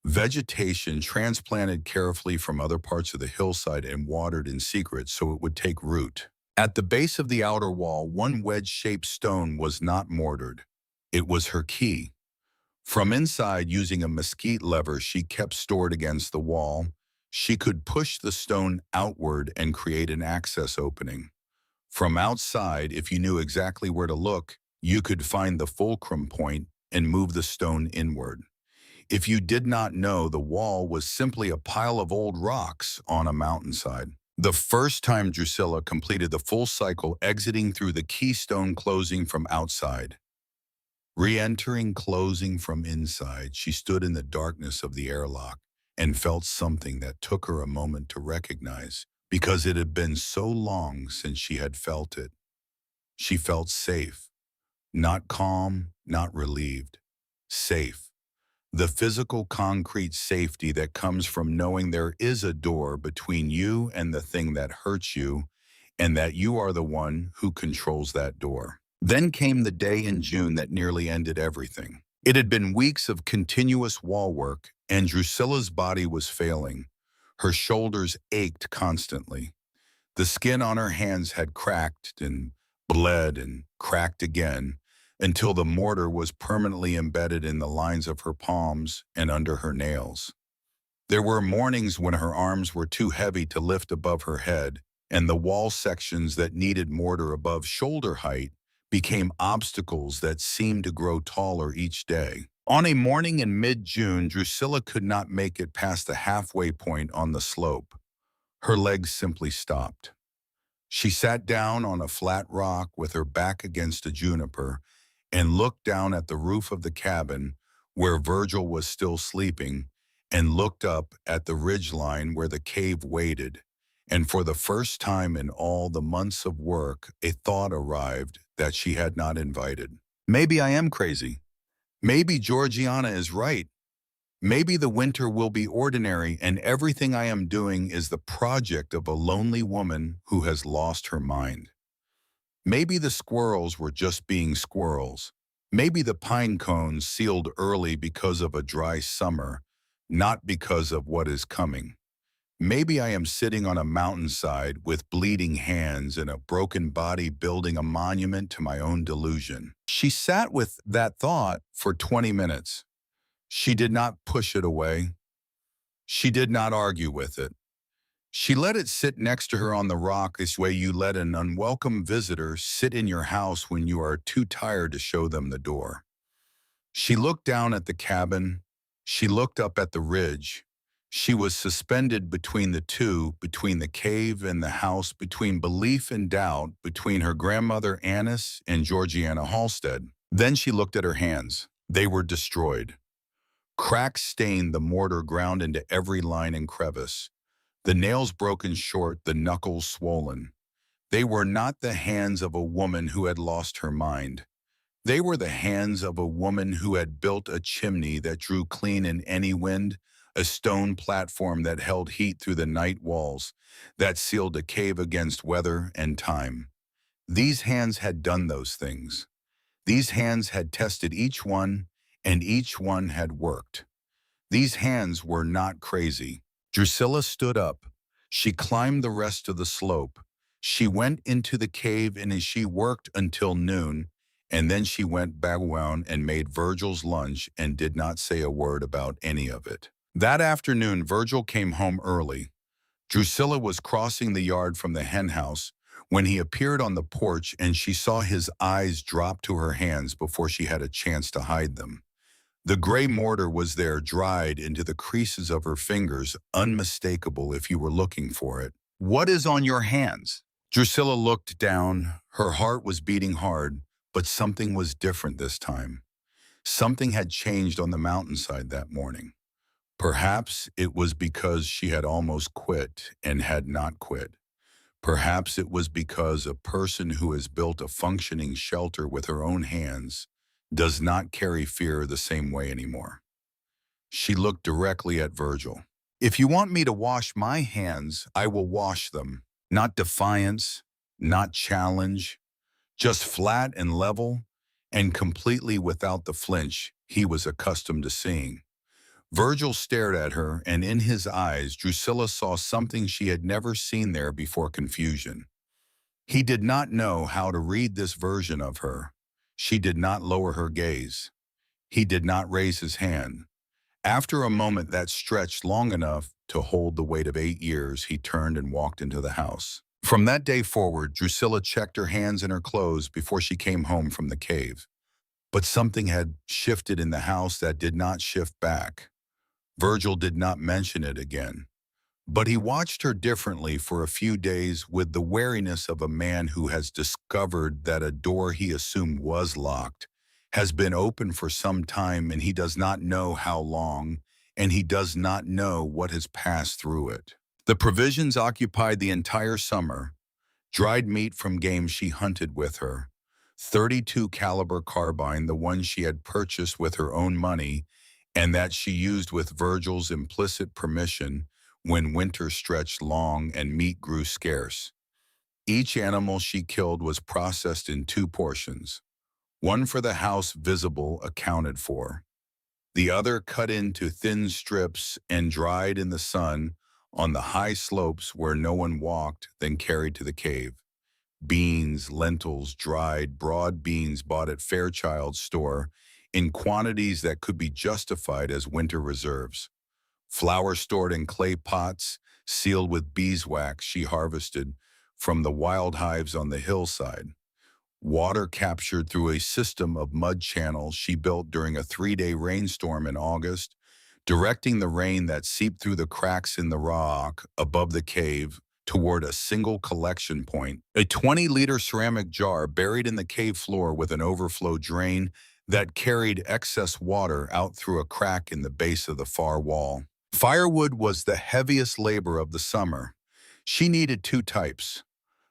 Vegetation transplanted carefully from other parts of the hillside and watered in secret so it would take root. At the base of the outer wall, one wedge-shaped stone was not mortared. It was her key. From inside, using a mesquite lever she kept stored against the wall, she could push the stone outward and create an access opening. From outside, if you knew exactly where to look, you could find the fulcrum point and move the stone inward. If you did not know, the wall was simply a pile of old rocks on a mountainside. The first time Drusilla completed the full cycle, exiting through the keystone, closing from outside, re-entering, closing from inside, she stood in the darkness of the airlock and felt something that took her a moment to recognize, because it had been so long since she had felt it. She felt safe, not calm, not relieved, safe. The physical, concrete safety that comes from knowing there is a door between you and the thing that hurts you, and that you are the one who controls that door. Then came the day in June that nearly ended everything. It had been weeks of continuous wall work, and Drusilla's body was failing. Her shoulders ached constantly. The skin on her hands had cracked and bled and cracked again, until the mortar was permanently embedded in the lines of her palms and under her nails. There were mornings when her arms were too heavy to lift above her head, and the wall sections that needed mortar above shoulder height became obstacles that seemed to grow taller each day. On a morning in mid-June, Drusilla could not make it past the halfway point on the slope. Her legs simply stopped. She sat down on a flat rock with her back against a juniper and looked down at the roof of the cabin where Virgil was still sleeping, and looked up at the ridgeline where the cave waited. And for the first time in all the months of work, a thought arrived that she had not invited. Maybe I am crazy. Maybe Georgiana is right. Maybe the winter will be ordinary and everything I am doing is the project of a lonely woman who has lost her mind. Maybe the squirrels were just being squirrels. Maybe the pine cones sealed early because of a dry summer, not because of what is coming. Maybe I am sitting on a mountainside with bleeding hands and a broken body building a monument to my own delusion. She sat with that thought for 20 minutes. She did not push it away. She did not argue with it. She let it sit next to her on the rock, this way you let an unwelcome visitor sit in your house when you are too tired to show them the door. She looked down at the cabin. She looked up at the ridge. She was suspended between the two, between the cave and the house, between belief and doubt, between her grandmother Annis and Georgiana Halstead. Then she looked at her hands. They were destroyed. Cracks stained, the mortar ground into every line and crevice. The nails broken short, the knuckles swollen. They were not the hands of a woman who had lost her mind. They were the hands of a woman who had built a chimney that drew clean in any wind, a stone platform that held heat through the night walls, that sealed a cave against weather and time. These hands had done those things. These hands had tested each one, and each one had worked. These hands were not crazy. Drusilla stood up. She climbed the rest of the slope. She went into the cave, and as she worked until noon, and then she went back down and made Virgil's lunch and did not say a word about any of it. That afternoon, Virgil came home early. Drusilla was crossing the yard from the henhouse when he appeared on the porch, and she saw his eyes drop to her hands before she had a chance to hide them. The gray mortar was there, dried into the creases of her fingers, unmistakable if you were looking for it. "What is on your hands?" Drusilla looked down. Her heart was beating hard, but something was different this time. Something had changed on the mountainside that morning. Perhaps it was because she had almost quit and had not quit. Perhaps it was because a person who has built a functioning shelter with her own hands does not carry fear the same way anymore. She looked directly at Virgil. "If you want me to wash my hands, I will wash them. Not defiance, not challenge, just flat and level, and completely without the flinch he was accustomed to seeing. Virgil stared at her, and in his eyes, Drusilla saw something she had never seen there before: confusion. He did not know how to read this version of her. She did not lower her gaze. He did not raise his hand. After a moment that stretched long enough to hold the weight of 8 years, he turned and walked into the house. From that day forward, Drusilla checked her hands and her clothes before she came home from the cave. But something had shifted in the house that did not shift back. Virgil did not mention it again. But he watched her differently for a few days, with the wariness of a man who has discovered that a door he assumed was locked has been open for some time, and he does not know how long, and he does not know what has passed through it. The provisions occupied the entire summer: dried meat from game she hunted with her, 32 caliber carbine, the one she had purchased with her own money, and that she used with Virgil's implicit permission when winter stretched long and meat grew scarce. Each animal she killed was processed in 2 portions, one for the house visible, accounted for, the other cut into thin strips and dried in the sun on the high slopes where no one walked, then carried to the cave. Beans, lentils, dried, broad beans bought at Fairchild's store in quantities that could be justified as winter reserves. Flour stored in clay pots, sealed with beeswax she harvested from the wild hives on the hillside. Water captured through a system of mud channels she built during a 3-day rainstorm in August, directing the rain that seeped through the cracks in the rock above the cave toward a single collection point, a 20-liter ceramic jar buried in the cave floor with an overflow drain that carried excess water out through a crack in the base of the far wall. Firewood was the heaviest labor of the summer. She needed 2 types: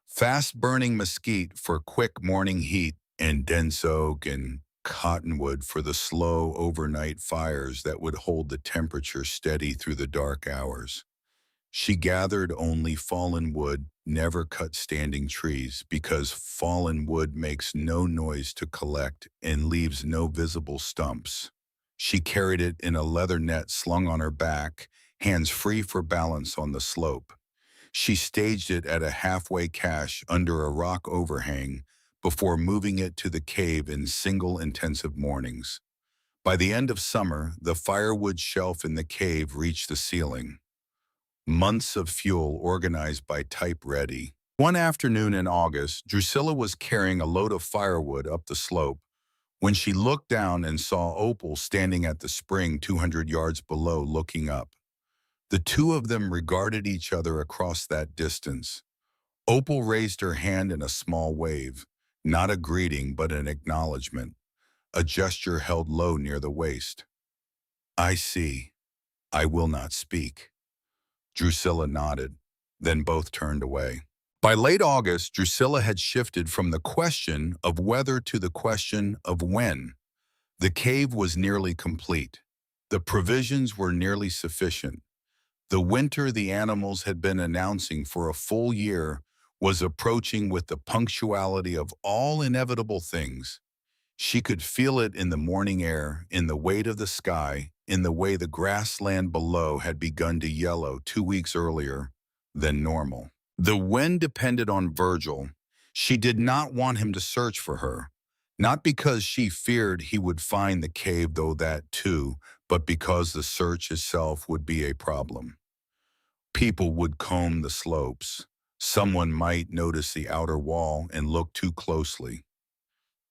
fast-burning mesquite for quick morning heat, and dense oak and cottonwood for the slow overnight fires that would hold the temperature steady through the dark hours. She gathered only fallen wood, never cut standing trees, because fallen wood makes no noise to collect and leaves no visible stumps. She carried it in a leather net slung on her back, hands free for balance on the slope. She staged it at a halfway cache under a rock overhang before moving it to the cave in single intensive mornings. By the end of summer, the firewood shelf in the cave reached the ceiling. Months of fuel organized by type ready. One afternoon in August, Drusilla was carrying a load of firewood up the slope when she looked down and saw Opal standing at the spring 200 yards below, looking up. The two of them regarded each other across that distance. Opal raised her hand in a small wave, not a greeting but an acknowledgement, a gesture held low near the waist. "I see. I will not speak." Drusilla nodded, then both turned away. By late August, Drusilla had shifted from the question of whether to the question of when. The cave was nearly complete. The provisions were nearly sufficient. The winter the animals had been announcing for a full year was approaching with the punctuality of all inevitable things. She could feel it in the morning air, in the weight of the sky, in the way the grassland below had begun to yellow 2 weeks earlier than normal. The wind depended on Virgil. She did not want him to search for her, not because she feared he would find the cave, though that too, but because the search itself would be a problem. People would comb the slopes. Someone might notice the outer wall and look too closely.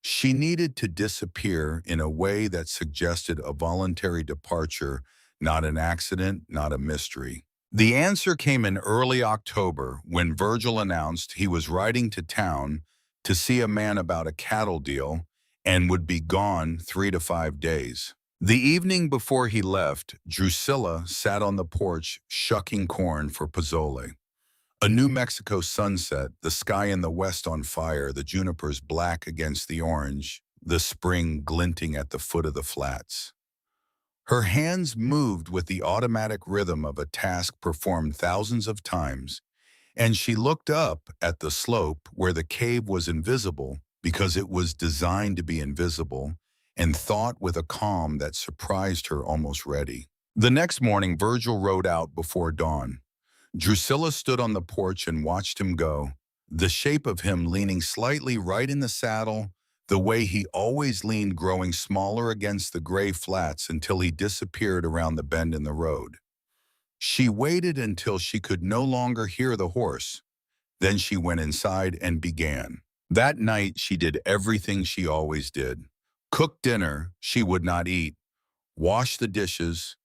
She needed to disappear in a way that suggested a voluntary departure, not an accident, not a mystery. The answer came in early October when Virgil announced he was riding to town to see a man about a cattle deal and would be gone 3 to 5 days. The evening before he left, Drusilla sat on the porch shucking corn for pozole. A New Mexico sunset, the sky in the west on fire, the junipers black against the orange, the spring glinting at the foot of the flats. Her hands moved with the automatic rhythm of a task performed thousands of times, and she looked up at the slope where the cave was invisible because it was designed to be invisible and thought with a calm that surprised her almost ready. The next morning, Virgil rode out before dawn. Drusilla stood on the porch and watched him go, the shape of him leaning slightly right in the saddle, the way he always leaned growing smaller against the gray flats until he disappeared around the bend in the road. She waited until she could no longer hear the horse. Then she went inside and began. That night she did everything she always did. Cooked dinner she would not eat, washed the dishes,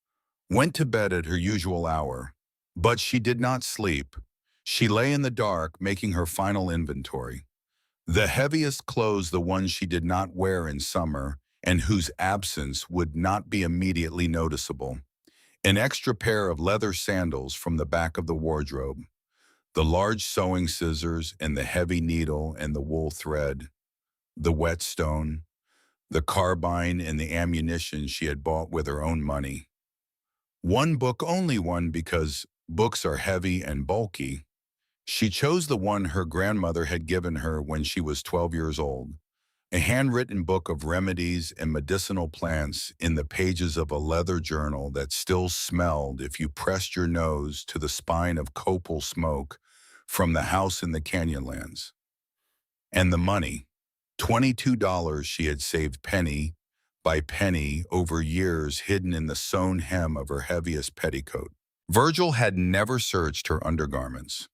went to bed at her usual hour. But she did not sleep. She lay in the dark making her final inventory. The heaviest clothes, the ones she did not wear in summer and whose absence would not be immediately noticeable. An extra pair of leather sandals from the back of the wardrobe. The large sewing scissors and the heavy needle and the wool thread. The whetstone. The carbine and the ammunition she had bought with her own money. One book, only one, because books are heavy and bulky. She chose the one her grandmother had given her when she was 12 years old, a handwritten book of remedies and medicinal plants in the pages of a leather journal that still smelled if you pressed your nose to the spine of copal smoke from the house in the Canyonlands. And the money, $22 she had saved penny by penny over years hidden in the sewn hem of her heaviest petticoat. Virgil had never searched her undergarments.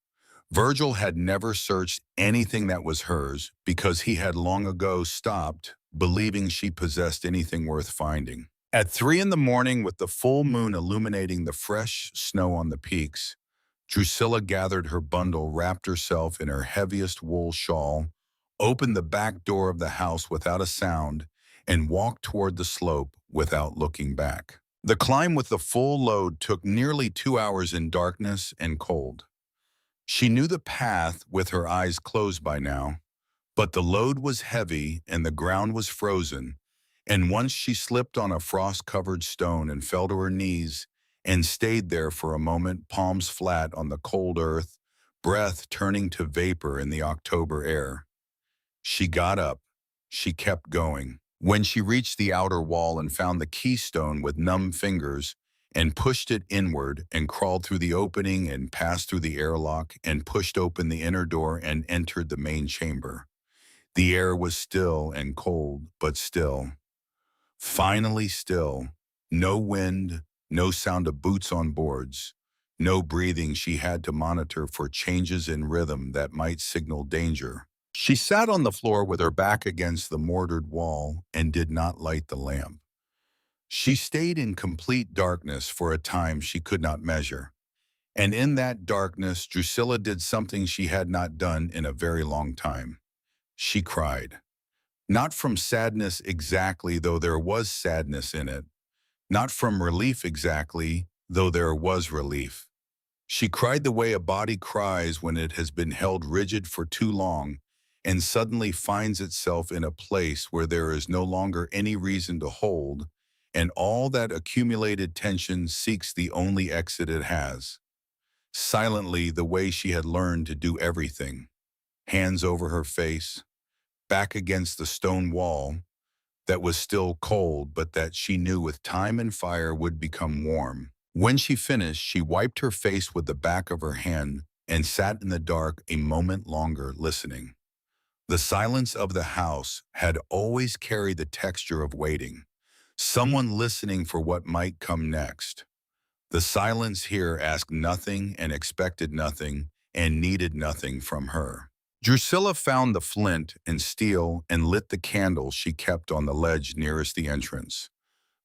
Virgil had never searched anything that was hers because he had long ago stopped believing she possessed anything worth finding. At 3 in the morning, with the full moon illuminating the fresh snow on the peaks, Drusilla gathered her bundle, wrapped herself in her heaviest wool shawl, opened the back door of the house without a sound, and walked toward the slope without looking back. The climb with the full load took nearly 2 hours in darkness and cold. She knew the path with her eyes closed by now, but the load was heavy and the ground was frozen, and once she slipped on a frost-covered stone and fell to her knees and stayed there for a moment, palms flat on the cold earth, breath turning to vapor in the October air. She got up. She kept going. When she reached the outer wall and found the keystone with numb fingers, and pushed it inward and crawled through the opening and passed through the airlock and pushed open the inner door and entered the main chamber. The air was still and cold, but still. Finally still. No wind, no sound of boots on boards, no breathing she had to monitor for changes in rhythm that might signal danger. She sat on the floor with her back against the mortared wall and did not light the lamp. She stayed in complete darkness for a time she could not measure. And in that darkness, Drusilla did something she had not done in a very long time. She cried. Not from sadness exactly, though there was sadness in it. Not from relief exactly, though there was relief. She cried the way a body cries when it has been held rigid for too long and suddenly finds itself in a place where there is no longer any reason to hold, and all that accumulated tension seeks the only exit it has. Silently, the way she had learned to do everything. Hands over her face, back against the stone wall that was still cold but that she knew with time and fire would become warm. When she finished, she wiped her face with the back of her hand and sat in the dark a moment longer, listening. The silence of the house had always carried the texture of waiting. Someone listening for what might come next. The silence here asked nothing and expected nothing and needed nothing from her. Drusilla found the flint and steel and lit the candle she kept on the ledge nearest the entrance.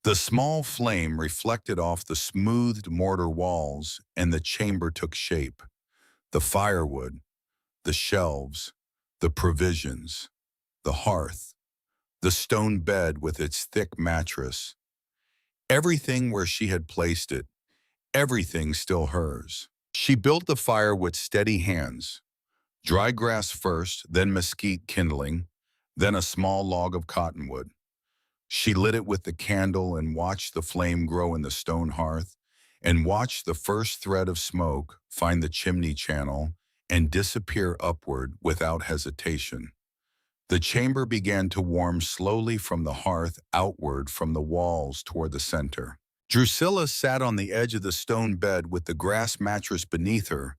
The small flame reflected off the smoothed mortar walls and the chamber took shape. The firewood, the shelves, the provisions, the hearth, the stone bed with its thick mattress. Everything where she had placed it, everything still hers. She built the fire with steady hands. Dry grass first, then mesquite kindling, then a small log of cottonwood. She lit it with the candle and watched the flame grow in the stone hearth, and watched the first thread of smoke find the chimney channel and disappear upward without hesitation. The chamber began to warm slowly from the hearth outward from the walls toward the center. Drusilla sat on the edge of the stone bed with the grass mattress beneath her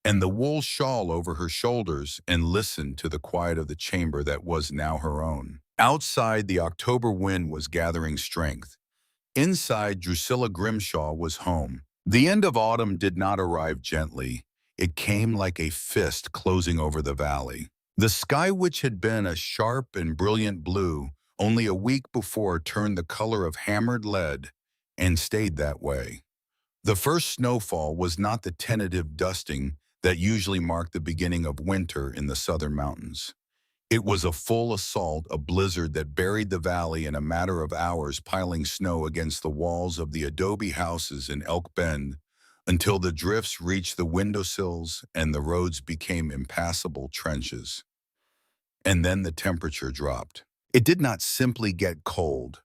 and the wool shawl over her shoulders and listened to the quiet of the chamber that was now her own. Outside, the October wind was gathering strength. Inside, Drusilla Grimshaw was home. The end of autumn did not arrive gently. It came like a fist closing over the valley. The sky, which had been a sharp and brilliant blue only a week before, turned the color of hammered lead and stayed that way. The first snowfall was not the tentative dusting that usually marked the beginning of winter in the southern mountains. It was a full assault, a blizzard that buried the valley in a matter of hours, piling snow against the walls of the adobe houses in Elk Bend until the drifts reached the windowsills and the roads became impassable trenches. And then the temperature dropped. It did not simply get cold.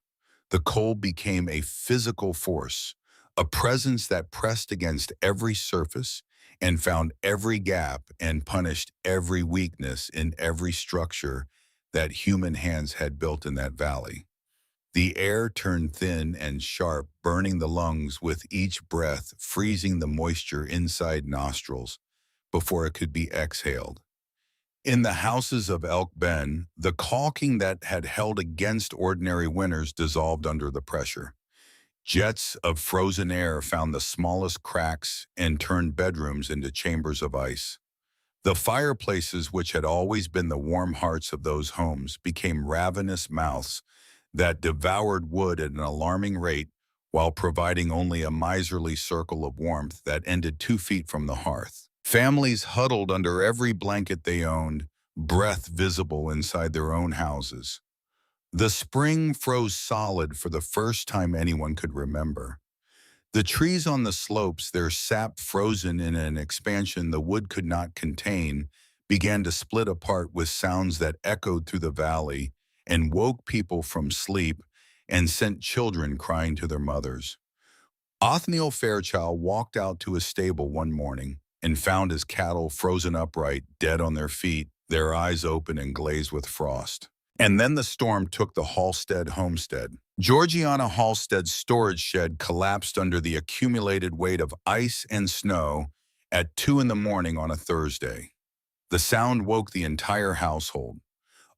The cold became a physical force, a presence that pressed against every surface and found every gap and punished every weakness in every structure that human hands had built in that valley. The air turned thin and sharp, burning the lungs with each breath, freezing the moisture inside nostrils before it could be exhaled. In the houses of Elk Bend, the caulking that had held against ordinary winters dissolved under the pressure. Jets of frozen air found the smallest cracks and turned bedrooms into chambers of ice. The fireplaces, which had always been the warm hearts of those homes, became ravenous mouths that devoured wood at an alarming rate while providing only a miserly circle of warmth that ended 2 feet from the hearth. Families huddled under every blanket they owned, breath visible inside their own houses. The spring froze solid for the first time anyone could remember. The trees on the slopes, their sap frozen in an expansion the wood could not contain, began to split apart with sounds that echoed through the valley and woke people from sleep and sent children crying to their mothers. Othniel Fairchild walked out to his stable one morning and found his cattle frozen upright, dead on their feet, their eyes open and glazed with frost. And then the storm took the Halstead homestead. Georgiana Halstead's storage shed collapsed under the accumulated weight of ice and snow at 2 in the morning on a Thursday. The sound woke the entire household.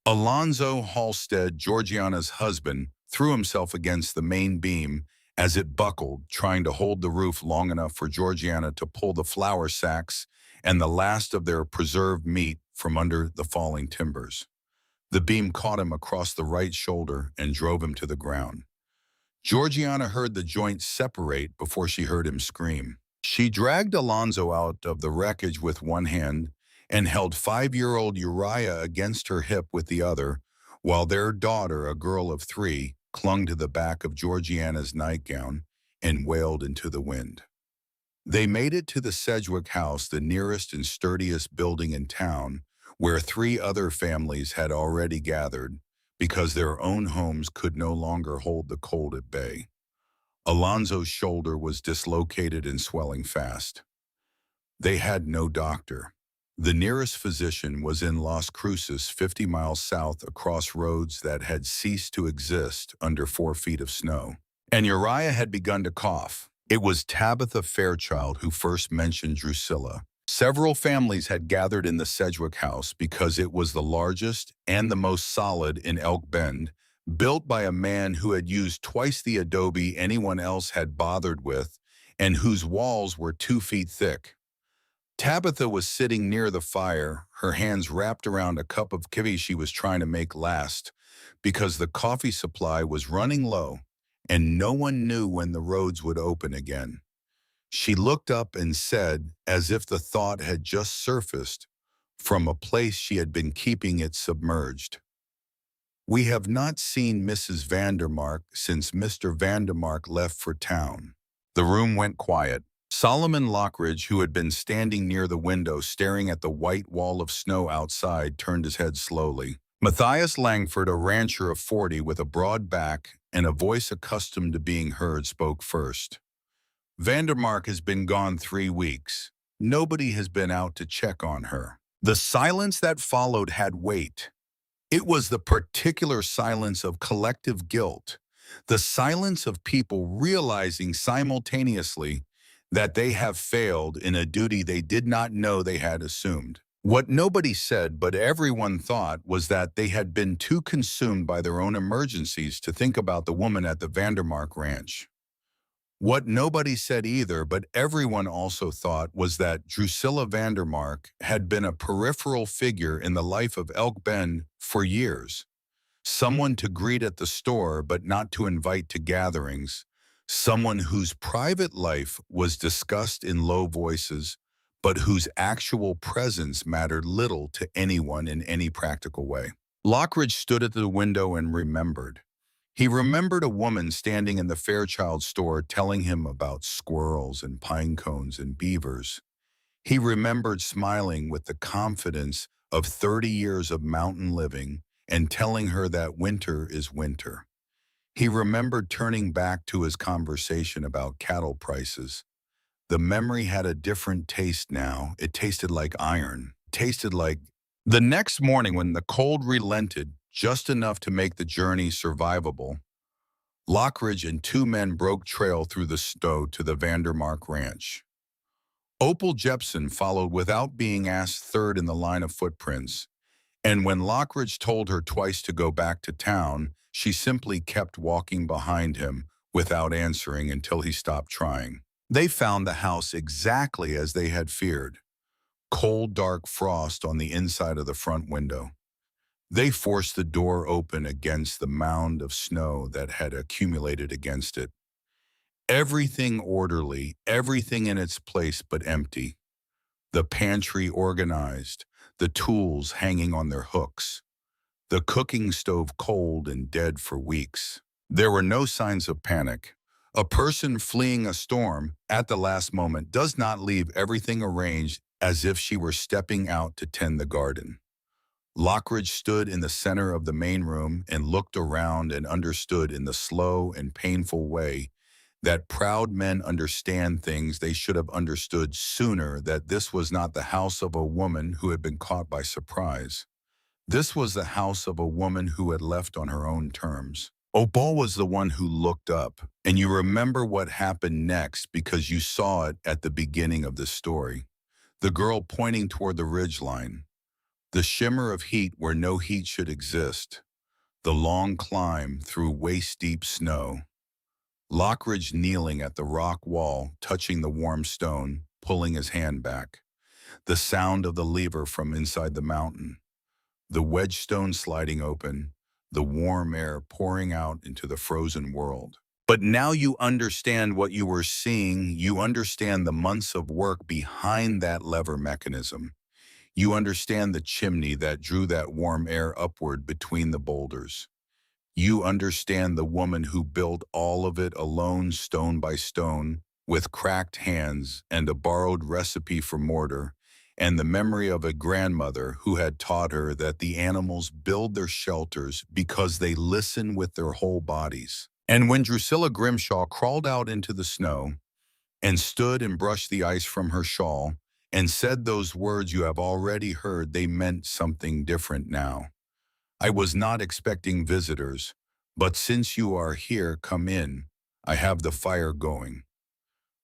Alonzo Halstead, Georgiana's husband, threw himself against the main beam as it buckled, trying to hold the roof long enough for Georgiana to pull the flour sacks and the last of their preserved meat from under the falling timbers. The beam caught him across the right shoulder and drove him to the ground. Georgiana heard the joint separate before she heard him scream. She dragged Alonzo out of the wreckage with one hand and held 5-year-old Uriah against her hip with the other, while their daughter, a girl of 3, clung to the back of Georgiana's nightgown and wailed into the wind. They made it to the Sedgwick house, the nearest and sturdiest building in town, where 3 other families had already gathered because their own homes could no longer hold the cold at bay. Alonzo's shoulder was dislocated and swelling fast. They had no doctor. The nearest physician was in Las Cruces, 50 miles south, across roads that had ceased to exist under 4 feet of snow. And Uriah had begun to cough. It was Tabitha Fairchild who first mentioned Drusilla. Several families had gathered in the Sedgwick house because it was the largest and the most solid in Elk Bend, built by a man who had used twice the adobe anyone else had bothered with and whose walls were 2 feet thick. Tabitha was sitting near the fire, her hands wrapped around a cup of coffee she was trying to make last, because the coffee supply was running low and no one knew when the roads would open again. She looked up and said, as if the thought had just surfaced from a place she had been keeping it submerged, "We have not seen Mrs. Vandermark since Mr. Vandermark left for town." The room went quiet. Solomon Lockridge, who had been standing near the window staring at the white wall of snow outside, turned his head slowly. Matthias Langford, a rancher of 40 with a broad back and a voice accustomed to being heard, spoke first. "Vandermark has been gone 3 weeks. Nobody has been out to check on her." The silence that followed had weight. It was the particular silence of collective guilt, the silence of people realizing simultaneously that they have failed in a duty they did not know they had assumed. What nobody said, but everyone thought, was that they had been too consumed by their own emergencies to think about the woman at the Vandermark ranch. What nobody said either, but everyone also thought, was that Drusilla Vandermark had been a peripheral figure in the life of Elk Bend for years. Someone to greet at the store but not to invite to gatherings. Someone whose private life was discussed in low voices, but whose actual presence mattered little to anyone in any practical way. Lockridge stood at the window and remembered. He remembered a woman standing in the Fairchild store telling him about squirrels and pine cones and beavers. He remembered smiling with the confidence of 30 years of mountain living and telling her that winter is winter. He remembered turning back to his conversation about cattle prices. The memory had a different taste now. It tasted like iron. It tasted like... The next morning, when the cold relented just enough to make the journey survivable, Lockridge and two men broke trail through the snow to the Vandermark ranch. Opal Jepson followed without being asked, third in the line of footprints, and when Lockridge told her twice to go back to town, she simply kept walking behind him without answering until he stopped trying. They found the house exactly as they had feared. Cold, dark frost on the inside of the front window. They forced the door open against the mound of snow that had accumulated against it. Everything orderly, everything in its place but empty. The pantry organized, the tools hanging on their hooks, the cooking stove cold and dead for weeks. There were no signs of panic. A person fleeing a storm at the last moment does not leave everything arranged as if she were stepping out to tend the garden. Lockridge stood in the center of the main room and looked around and understood in the slow and painful way that proud men understand things they should have understood sooner, that this was not the house of a woman who had been caught by surprise. This was the house of a woman who had left on her own terms. Opal was the one who looked up, and you remember what happened next because you saw it at the beginning of the story. The girl pointing toward the ridgeline, the shimmer of heat where no heat should exist, the long climb through waist-deep snow. Lockridge kneeling at the rock wall, touching the warm stone, pulling his hand back. The sound of the lever from inside the mountain. The wedge stone sliding open, the warm air pouring out into the frozen world. But now you understand what you were seeing. You understand the months of work behind that lever mechanism. You understand the chimney that drew that warm air upward between the boulders. You understand the woman who built all of it alone, stone by stone, with cracked hands and a borrowed recipe for mortar, and the memory of a grandmother who had taught her that the animals build their shelters because they listen with their whole bodies. And when Drusilla Grimshaw crawled out into the snow and stood and brushed the ice from her shawl and said those words you have already heard, they meant something different now. I was not expecting visitors, but since you are here, come in. I have the fire going.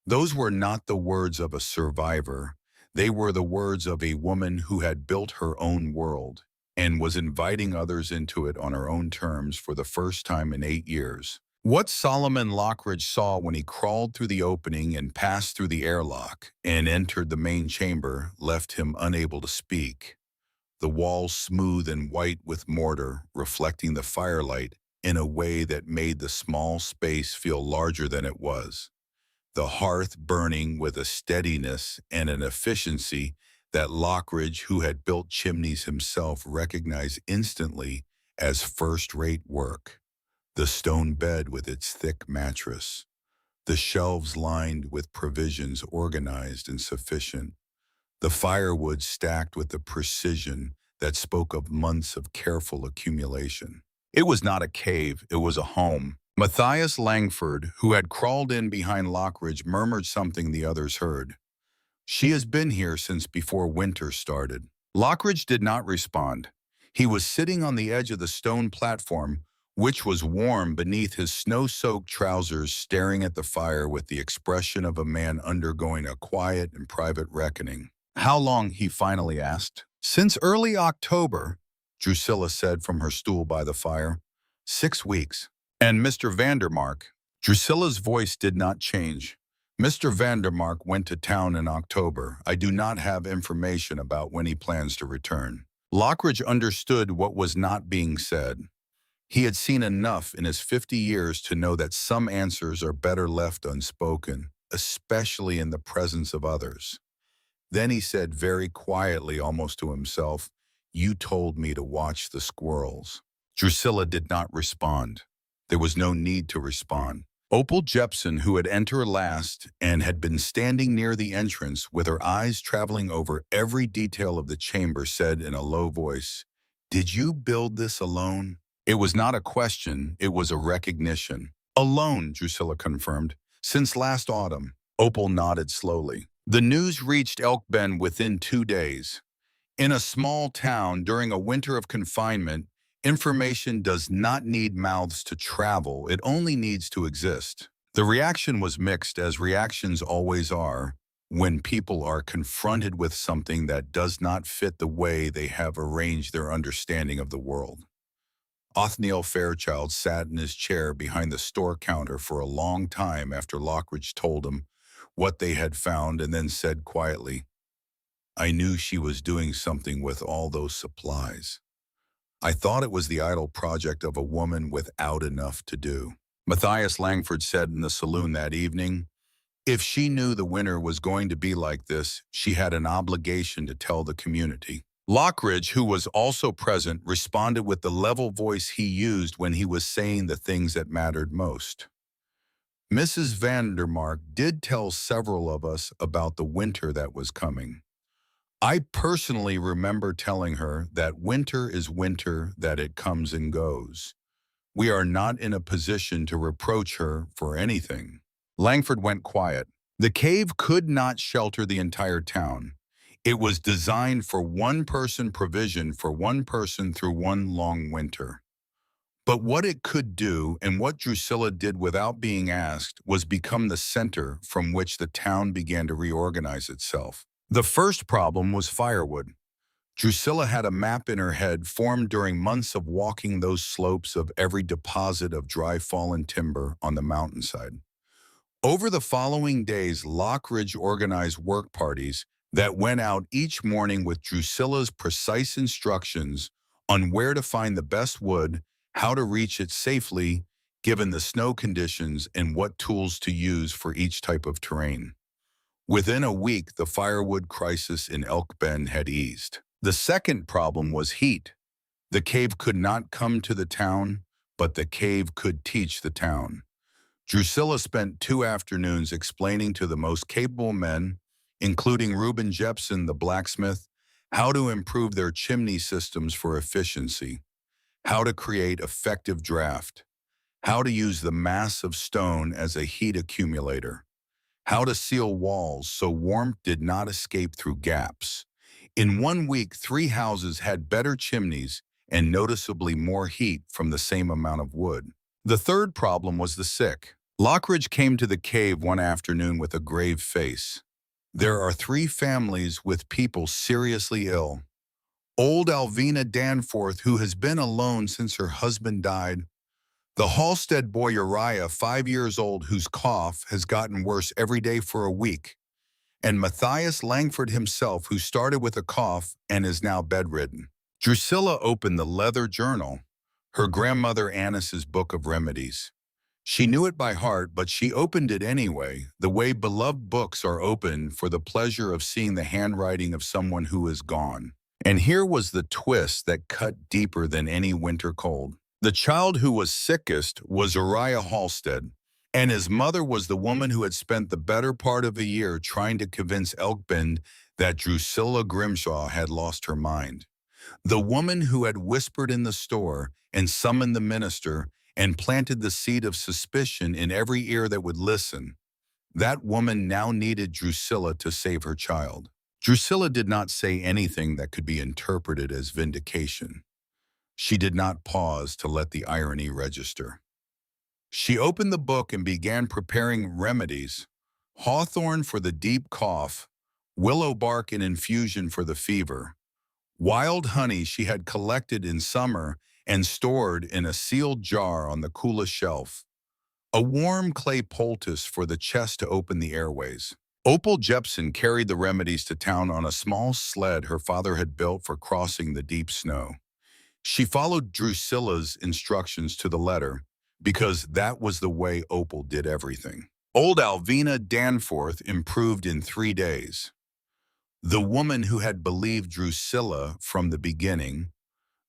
Those were not the words of a survivor. They were the words of a woman who had built her own world and was inviting others into it on her own terms for the first time in 8 years. What Solomon Lockridge saw when he crawled through the opening and passed through the airlock and entered the main chamber left him unable to speak. The walls smooth and white with mortar, reflecting the firelight in a way that made the small space feel larger than it was. The hearth burning with a steadiness and an efficiency that Lockridge, who had built chimneys himself, recognized instantly as first-rate work. The stone bed with its thick mattress, the shelves lined with provisions organized and sufficient, the firewood stacked with a precision that spoke of months of careful accumulation. It was not a cave, it was a home. Matthias Langford, who had crawled in behind Lockridge, murmured something the others heard. She has been here since before winter started. Lockridge did not respond. He was sitting on the edge of the stone platform, which was warm beneath his snow-soaked trousers, staring at the fire with the expression of a man undergoing a quiet and private reckoning. "How long?" he finally asked. "Since early October," Drusilla said from her stool by the fire. "6 weeks. And Mr. Vandermark?" Drusilla's voice did not change. "Mr. Vandermark went to town in October. I do not have information about when he plans to return." Lockridge understood what was not being said. He had seen enough in his 50 years to know that some answers are better left unspoken, especially in the presence of others. Then he said very quietly, almost to himself, "You told me to watch the squirrels." Drusilla did not respond. There was no need to respond. Opal Jepson, who had entered last and had been standing near the entrance with her eyes traveling over every detail of the chamber, said in a low voice, "Did you build this alone?" It was not a question, it was a recognition. "Alone," Drusilla confirmed. "Since last autumn." Opal nodded slowly. "The news reached Elk Bend within 2 days. In a small town during a winter of confinement, information does not need mouths to travel, it only needs to exist." The reaction was mixed, as reactions always are, when people are confronted with something that does not fit the way they have arranged their understanding of the world. Othniel Fairchild sat in his chair behind the store counter for a long time after Lockridge told him what they had found, and then said quietly, "I knew she was doing something with all those supplies. I thought it was the idle project of a woman without enough to do." Matthias Langford said in the saloon that evening, "If she knew the winter was going to be like this, she had an obligation to tell the community." Lockridge, who was also present, responded with the level voice he used when he was saying the things that mattered most. "Mrs. Vandermark did tell several of us about the winter that was coming. I personally remember telling her that winter is winter, that it comes and goes. We are not in a position to reproach her for anything." Langford went quiet. The cave could not shelter the entire town. It was designed for one person, provision for one person through one long winter. But what it could do, and what Drusilla did without being asked, was become the center from which the town began to reorganize itself. The first problem was firewood. Drusilla had a map in her head formed during months of walking those slopes of every deposit of dry fallen timber on the mountainside. Over the following days, Lockridge organized work parties that went out each morning with Drusilla's precise instructions on where to find the best wood, how to reach it safely, given the snow conditions, and what tools to use for each type of terrain. Within a week, the firewood crisis in Elk Bend had eased. The second problem was heat. The cave could not come to the town, but the cave could teach the town. Drusilla spent 2 afternoons explaining to the most capable men, including Reuben Jepson, the blacksmith, how to improve their chimney systems for efficiency, how to create effective draft, how to use the mass of stone as a heat accumulator, how to seal walls so warmth did not escape through gaps. In 1 week, 3 houses had better chimneys and noticeably more heat from the same amount of wood. The third problem was the sick. Lockridge came to the cave one afternoon with a grave face. "There are 3 families with people seriously ill. Old Alvina Danforth, who has been alone since her husband died. The Halstead boy Uriah, 5 years old, whose cough has gotten worse every day for a week. And Matthias Langford himself, who started with a cough and is now bedridden." Drusilla opened the leather journal, her grandmother Annis's book of remedies. She knew it by heart, but she opened it anyway, the way beloved books are opened for the pleasure of seeing the handwriting of someone who is gone. And here was the twist that cut deeper than any winter cold. The child who was sickest was Uriah Halstead, and his mother was the woman who had spent the better part of a year trying to convince Elk Bend that Drusilla Grimshaw had lost her mind. The woman who had whispered in the store and summoned the minister and planted the seed of suspicion in every ear that would listen. That woman now needed Drusilla to save her child. Drusilla did not say anything that could be interpreted as vindication. She did not pause to let the irony register. She opened the book and began preparing remedies: hawthorn for the deep cough, willow bark in infusion for the fever, wild honey she had collected in summer and stored in a sealed jar on the coolest shelf, a warm clay poultice for the chest to open the airways. Opal Jepson carried the remedies to town on a small sled her father had built for crossing the deep snow. She followed Drusilla's instructions to the letter, because that was the way Opal did everything. Old Alvina Danforth improved in 3 days. The woman who had believed Drusilla from the beginning,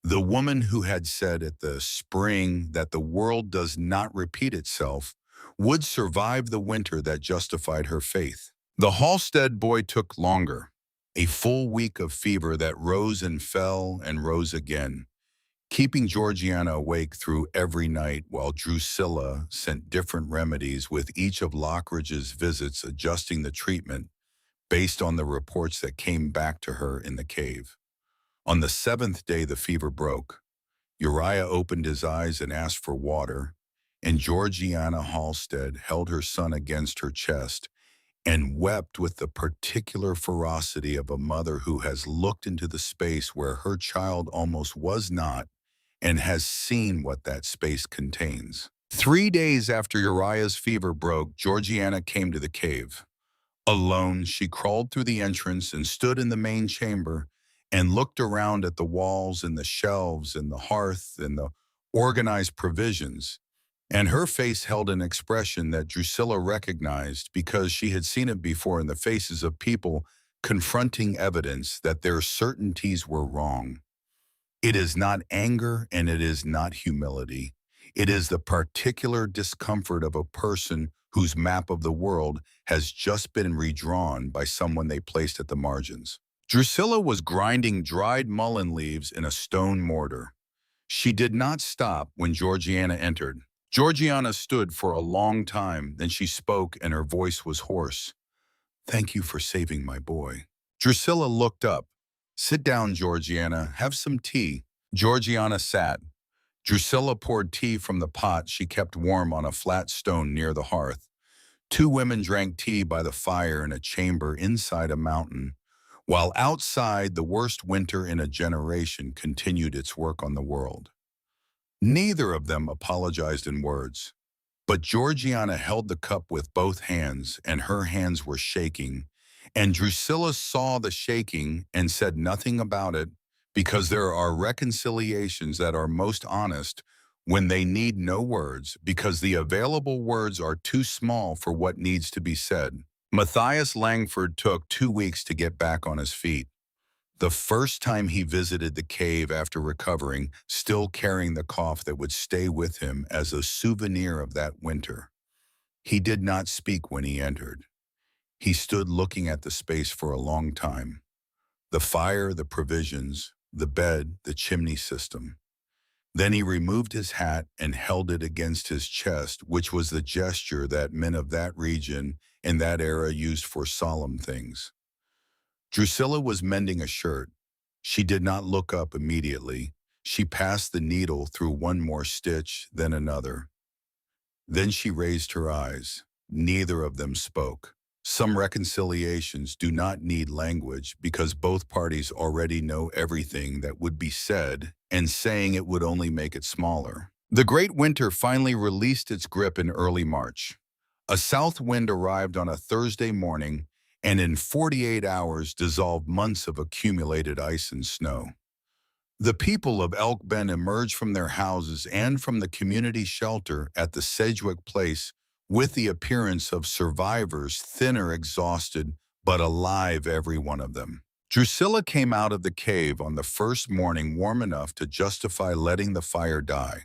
the woman who had said at the spring that the world does not repeat itself, would survive the winter that justified her faith. The Halstead boy took longer, a full week of fever that rose and fell and rose again, keeping Georgiana awake through every night while Drusilla sent different remedies, with each of Lockridge's visits adjusting the treatment based on the reports that came back to her in the cave. On the 7th day the fever broke. Uriah opened his eyes and asked for water, and Georgiana Halstead held her son against her chest and wept with the particular ferocity of a mother who has looked into the space where her child almost was not and has seen what that space contains. 3 days after Uriah's fever broke, Georgiana came to the cave. Alone, she crawled through the entrance and stood in the main chamber and looked around at the walls and the shelves and the hearth and the organized provisions. And her face held an expression that Drusilla recognized because she had seen it before in the faces of people confronting evidence that their certainties were wrong. It is not anger and it is not humility. It is the particular discomfort of a person whose map of the world has just been redrawn by someone they placed at the margins. Drusilla was grinding dried mullein leaves in a stone mortar. She did not stop when Georgiana entered. Georgiana stood for a long time, then she spoke and her voice was hoarse. "Thank you for saving my boy." Drusilla looked up. "Sit down, Georgiana. Have some tea." Georgiana sat. Drusilla poured tea from the pot she kept warm on a flat stone near the hearth. Two women drank tea by the fire in a chamber inside a mountain, while outside the worst winter in a generation continued its work on the world. Neither of them apologized in words, but Georgiana held the cup with both hands, and her hands were shaking, and Drusilla saw the shaking and said nothing about it, because there are reconciliations that are most honest when they need no words, because the available words are too small for what needs to be said. Matthias Langford took 2 weeks to get back on his feet. The first time he visited the cave after recovering, still carrying the cough that would stay with him as a souvenir of that winter. He did not speak when he entered. He stood looking at the space for a long time. The fire, the provisions, the bed, the chimney system. Then he removed his hat and held it against his chest, which was the gesture that men of that region and that era used for solemn things. Drusilla was mending a shirt. She did not look up immediately. She passed the needle through one more stitch, then another. Then she raised her eyes. Neither of them spoke. Some reconciliations do not need language because both parties already know everything that would be said, and saying it would only make it smaller. The great winter finally released its grip in early March. A south wind arrived on a Thursday morning and in 48 hours dissolved months of accumulated ice and snow. The people of Elk Bend emerged from their houses and from the community shelter at the Sedgwick Place with the appearance of survivors, thinner, exhausted, but alive, every one of them. Drusilla came out of the cave on the first morning warm enough to justify letting the fire die.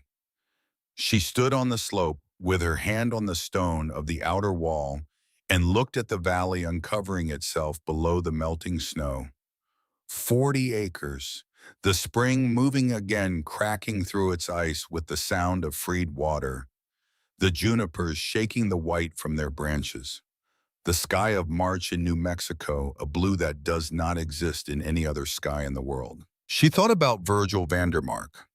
She stood on the slope with her hand on the stone of the outer wall and looked at the valley uncovering itself below the melting snow. 40 acres, the spring moving again, cracking through its ice with the sound of freed water, the junipers shaking the white from their branches, the sky of March in New Mexico, a blue that does not exist in any other sky in the world. She thought about Virgil Vandermark.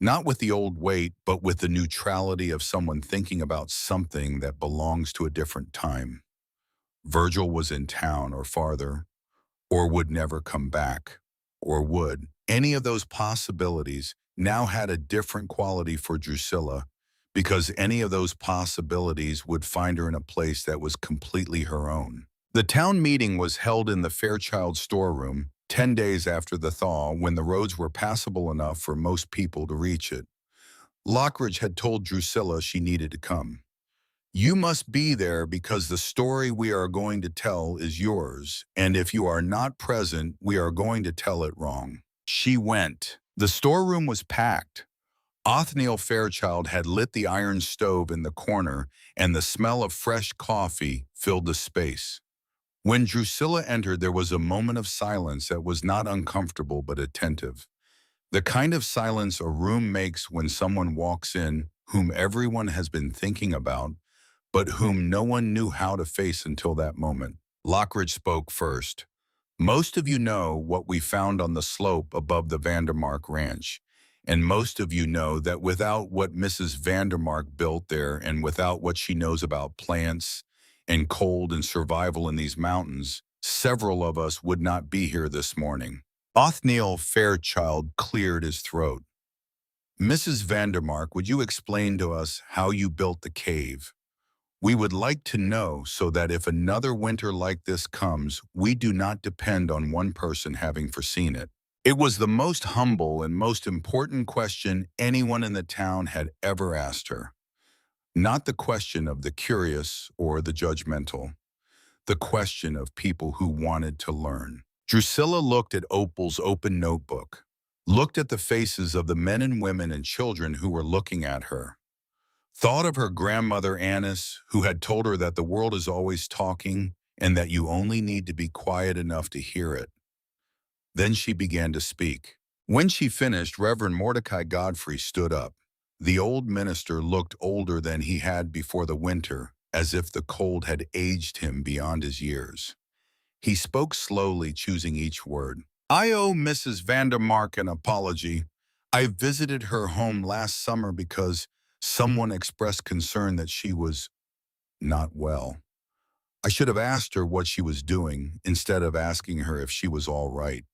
Not with the old weight, but with the neutrality of someone thinking about something that belongs to a different time. Virgil was in town or farther, or would never come back, or would. Any of those possibilities now had a different quality for Drusilla, because any of those possibilities would find her in a place that was completely her own. The town meeting was held in the Fairchild storeroom 10 days after the thaw, when the roads were passable enough for most people to reach it. Lockridge had told Drusilla she needed to come. You must be there because the story we are going to tell is yours, and if you are not present, we are going to tell it wrong. She went. The storeroom was packed. Othniel Fairchild had lit the iron stove in the corner, and the smell of fresh coffee filled the space. When Drusilla entered, there was a moment of silence that was not uncomfortable but attentive. The kind of silence a room makes when someone walks in whom everyone has been thinking about, but whom no one knew how to face until that moment. Lockridge spoke first. Most of you know what we found on the slope above the Vandermark Ranch, and most of you know that without what Mrs. Vandermark built there and without what she knows about plants and cold and survival in these mountains, several of us would not be here this morning. Othniel Fairchild cleared his throat. Mrs. Vandermark, would you explain to us how you built the cave? We would like to know so that if another winter like this comes, we do not depend on one person having foreseen it. It was the most humble and most important question anyone in the town had ever asked her. Not the question of the curious or the judgmental, the question of people who wanted to learn. Drusilla looked at Opal's open notebook, looked at the faces of the men and women and children who were looking at her. Thought of her grandmother Annis, who had told her that the world is always talking and that you only need to be quiet enough to hear it. Then she began to speak. When she finished, Reverend Mordecai Godfrey stood up. The old minister looked older than he had before the winter, as if the cold had aged him beyond his years. He spoke slowly, choosing each word. I owe Mrs. Vandermark an apology. I visited her home last summer because someone expressed concern that she was not well. I should have asked her what she was doing instead of asking her if she was all right.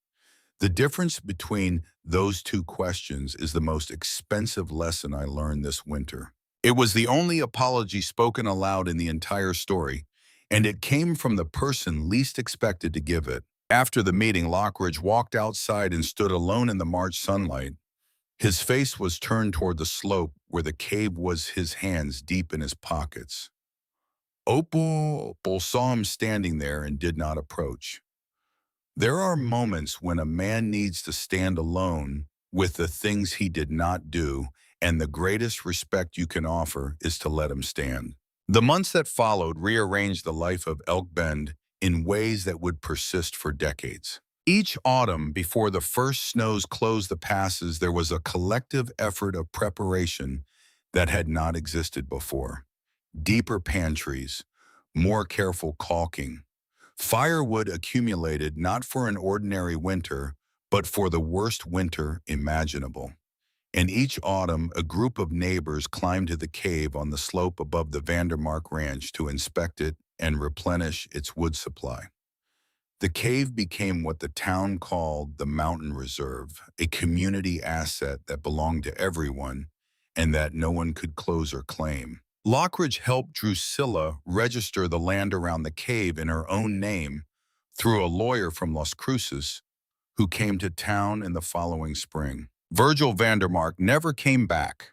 The difference between those two questions is the most expensive lesson I learned this winter. It was the only apology spoken aloud in the entire story, and it came from the person least expected to give it. After the meeting, Lockridge walked outside and stood alone in the March sunlight. His face was turned toward the slope where the cave was, his hands deep in his pockets. Opal saw him standing there and did not approach. There are moments when a man needs to stand alone with the things he did not do, and the greatest respect you can offer is to let him stand. The months that followed rearranged the life of Elk Bend in ways that would persist for decades. Each autumn, before the first snows closed the passes, there was a collective effort of preparation that had not existed before. Deeper pantries, more careful caulking. Firewood accumulated not for an ordinary winter, but for the worst winter imaginable. And each autumn, a group of neighbors climbed to the cave on the slope above the Vandermark Ranch to inspect it and replenish its wood supply. The cave became what the town called the Mountain Reserve, a community asset that belonged to everyone and that no one could close or claim. Lockridge helped Drusilla register the land around the cave in her own name through a lawyer from Las Cruces who came to town in the following spring. Virgil Vandermark never came back.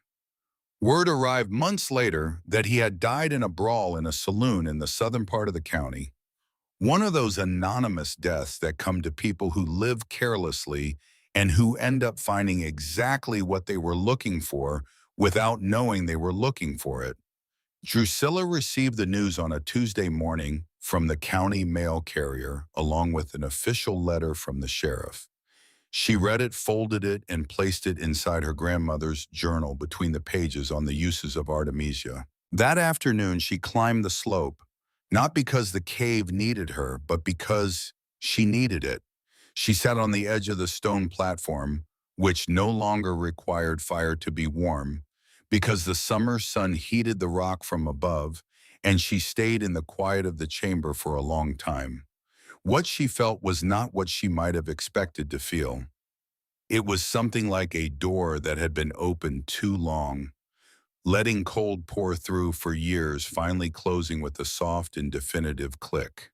Word arrived months later that he had died in a brawl in a saloon in the southern part of the county. One of those anonymous deaths that come to people who live carelessly and who end up finding exactly what they were looking for without knowing they were looking for it. Drusilla received the news on a Tuesday morning from the county mail carrier, along with an official letter from the sheriff. She read it, folded it, and placed it inside her grandmother's journal between the pages on the uses of Artemisia. That afternoon, she climbed the slope, not because the cave needed her, but because she needed it. She sat on the edge of the stone platform, which no longer required fire to be warm, because the summer sun heated the rock from above, and she stayed in the quiet of the chamber for a long time. What she felt was not what she might have expected to feel. It was something like a door that had been opened too long, letting cold pour through for years, finally closing with a soft and definitive click,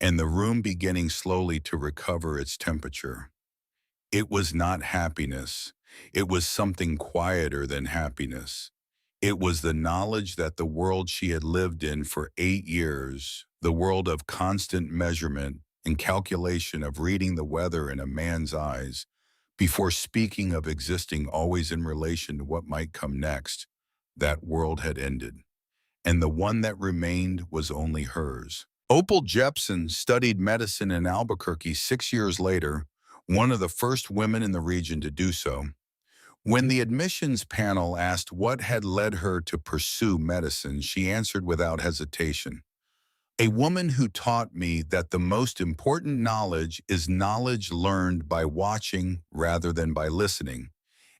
and the room beginning slowly to recover its temperature. It was not happiness. It was something quieter than happiness. It was the knowledge that the world she had lived in for 8 years, the world of constant measurement and calculation, of reading the weather in a man's eyes, before speaking of existing always in relation to what might come next, that world had ended, and the one that remained was only hers. Opal Jepson studied medicine in Albuquerque 6 years later, one of the first women in the region to do so. When the admissions panel asked what had led her to pursue medicine, she answered without hesitation, "A woman who taught me that the most important knowledge is knowledge learned by watching rather than by listening,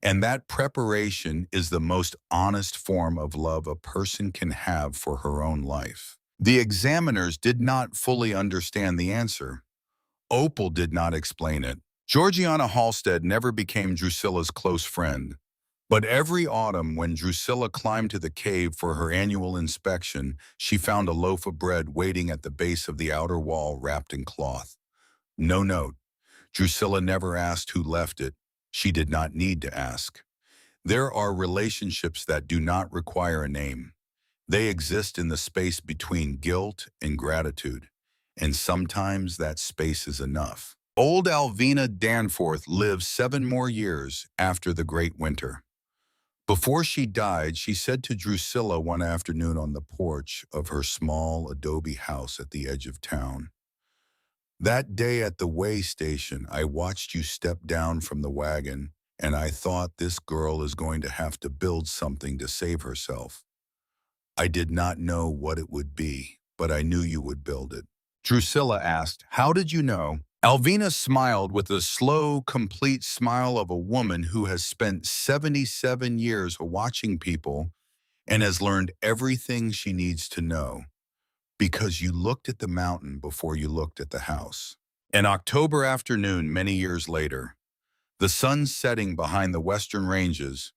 and that preparation is the most honest form of love a person can have for her own life." The examiners did not fully understand the answer. Opal did not explain it. Georgiana Halstead never became Drusilla's close friend. But every autumn, when Drusilla climbed to the cave for her annual inspection, she found a loaf of bread waiting at the base of the outer wall wrapped in cloth. No note. Drusilla never asked who left it. She did not need to ask. There are relationships that do not require a name. They exist in the space between guilt and gratitude, and sometimes that space is enough. Old Alvina Danforth lived 7 more years after the Great Winter. Before she died, she said to Drusilla one afternoon on the porch of her small adobe house at the edge of town, "That day at the way station, I watched you step down from the wagon, and I thought, this girl is going to have to build something to save herself. I did not know what it would be, but I knew you would build it." Drusilla asked, "How did you know?" Alvina smiled with the slow, complete smile of a woman who has spent 77 years watching people and has learned everything she needs to know. "Because you looked at the mountain before you looked at the house." An October afternoon many years later, the sun setting behind the western ranges,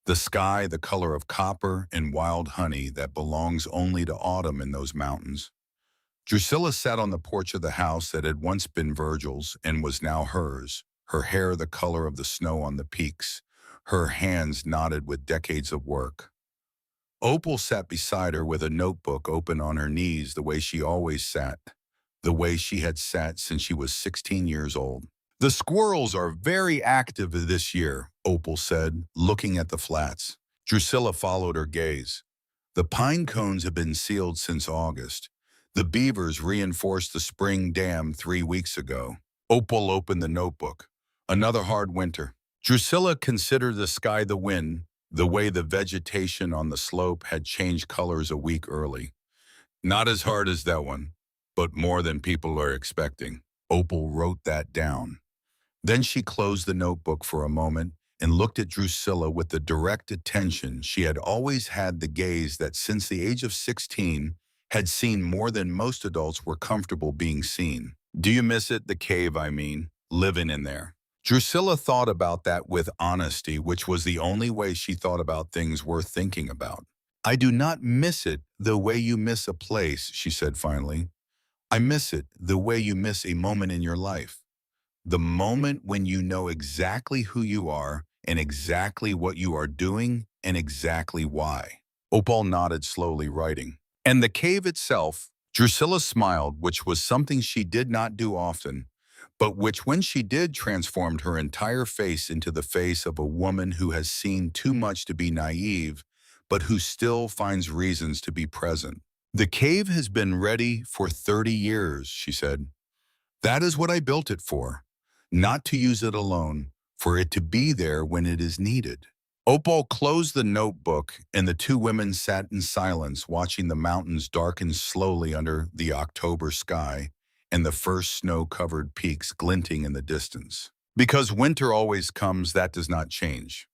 the sky the color of copper and wild honey that belongs only to autumn in those mountains, Drusilla sat on the porch of the house that had once been Virgil's and was now hers, her hair the color of the snow on the peaks, her hands knotted with decades of work. Opal sat beside her with a notebook open on her knees, the way she always sat, the way she had sat since she was 16 years old. "The squirrels are very active this year," Opal said, looking at the flats. Drusilla followed her gaze. "The pine cones have been sealed since August. The beavers reinforced the spring dam 3 weeks ago." Opal opened the notebook. "Another hard winter." Drusilla considered the sky, the wind, the way the vegetation on the slope had changed colors a week early. "Not as hard as that one, but more than people are expecting." Opal wrote that down. Then she closed the notebook for a moment and looked at Drusilla with the direct attention she had always had, the gaze that since the age of 16 had seen more than most adults were comfortable being seen. "Do you miss it, the cave, I mean, living in there?" Drusilla thought about that with honesty, which was the only way she thought about things worth thinking about. "I do not miss it the way you miss a place," she said finally. "I miss it the way you miss a moment in your life. The moment when you know exactly who you are and exactly what you are doing and exactly why." Opal nodded, slowly writing. "And the cave itself," Drusilla smiled, which was something she did not do often, but which, when she did, transformed her entire face into the face of a woman who has seen too much to be naive, but who still finds reasons to be present. "The cave has been ready for 30 years, she said. "That is what I built it for. Not to use it alone, for it to be there when it is needed." Opal closed the notebook, and the two women sat in silence, watching the mountains darken slowly under the October sky and the first snow-covered peaks glinting in the distance. Because winter always comes, that does not change.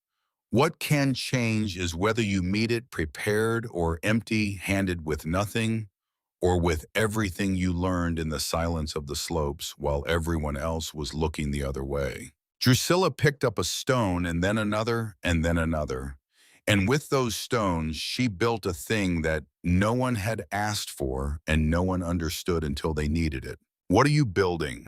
What can change is whether you meet it prepared or empty-handed with nothing, or with everything you learned in the silence of the slopes while everyone else was looking the other way. Drusilla picked up a stone and then another and then another. And with those stones, she built a thing that no one had asked for and no one understood until they needed it. What are you building?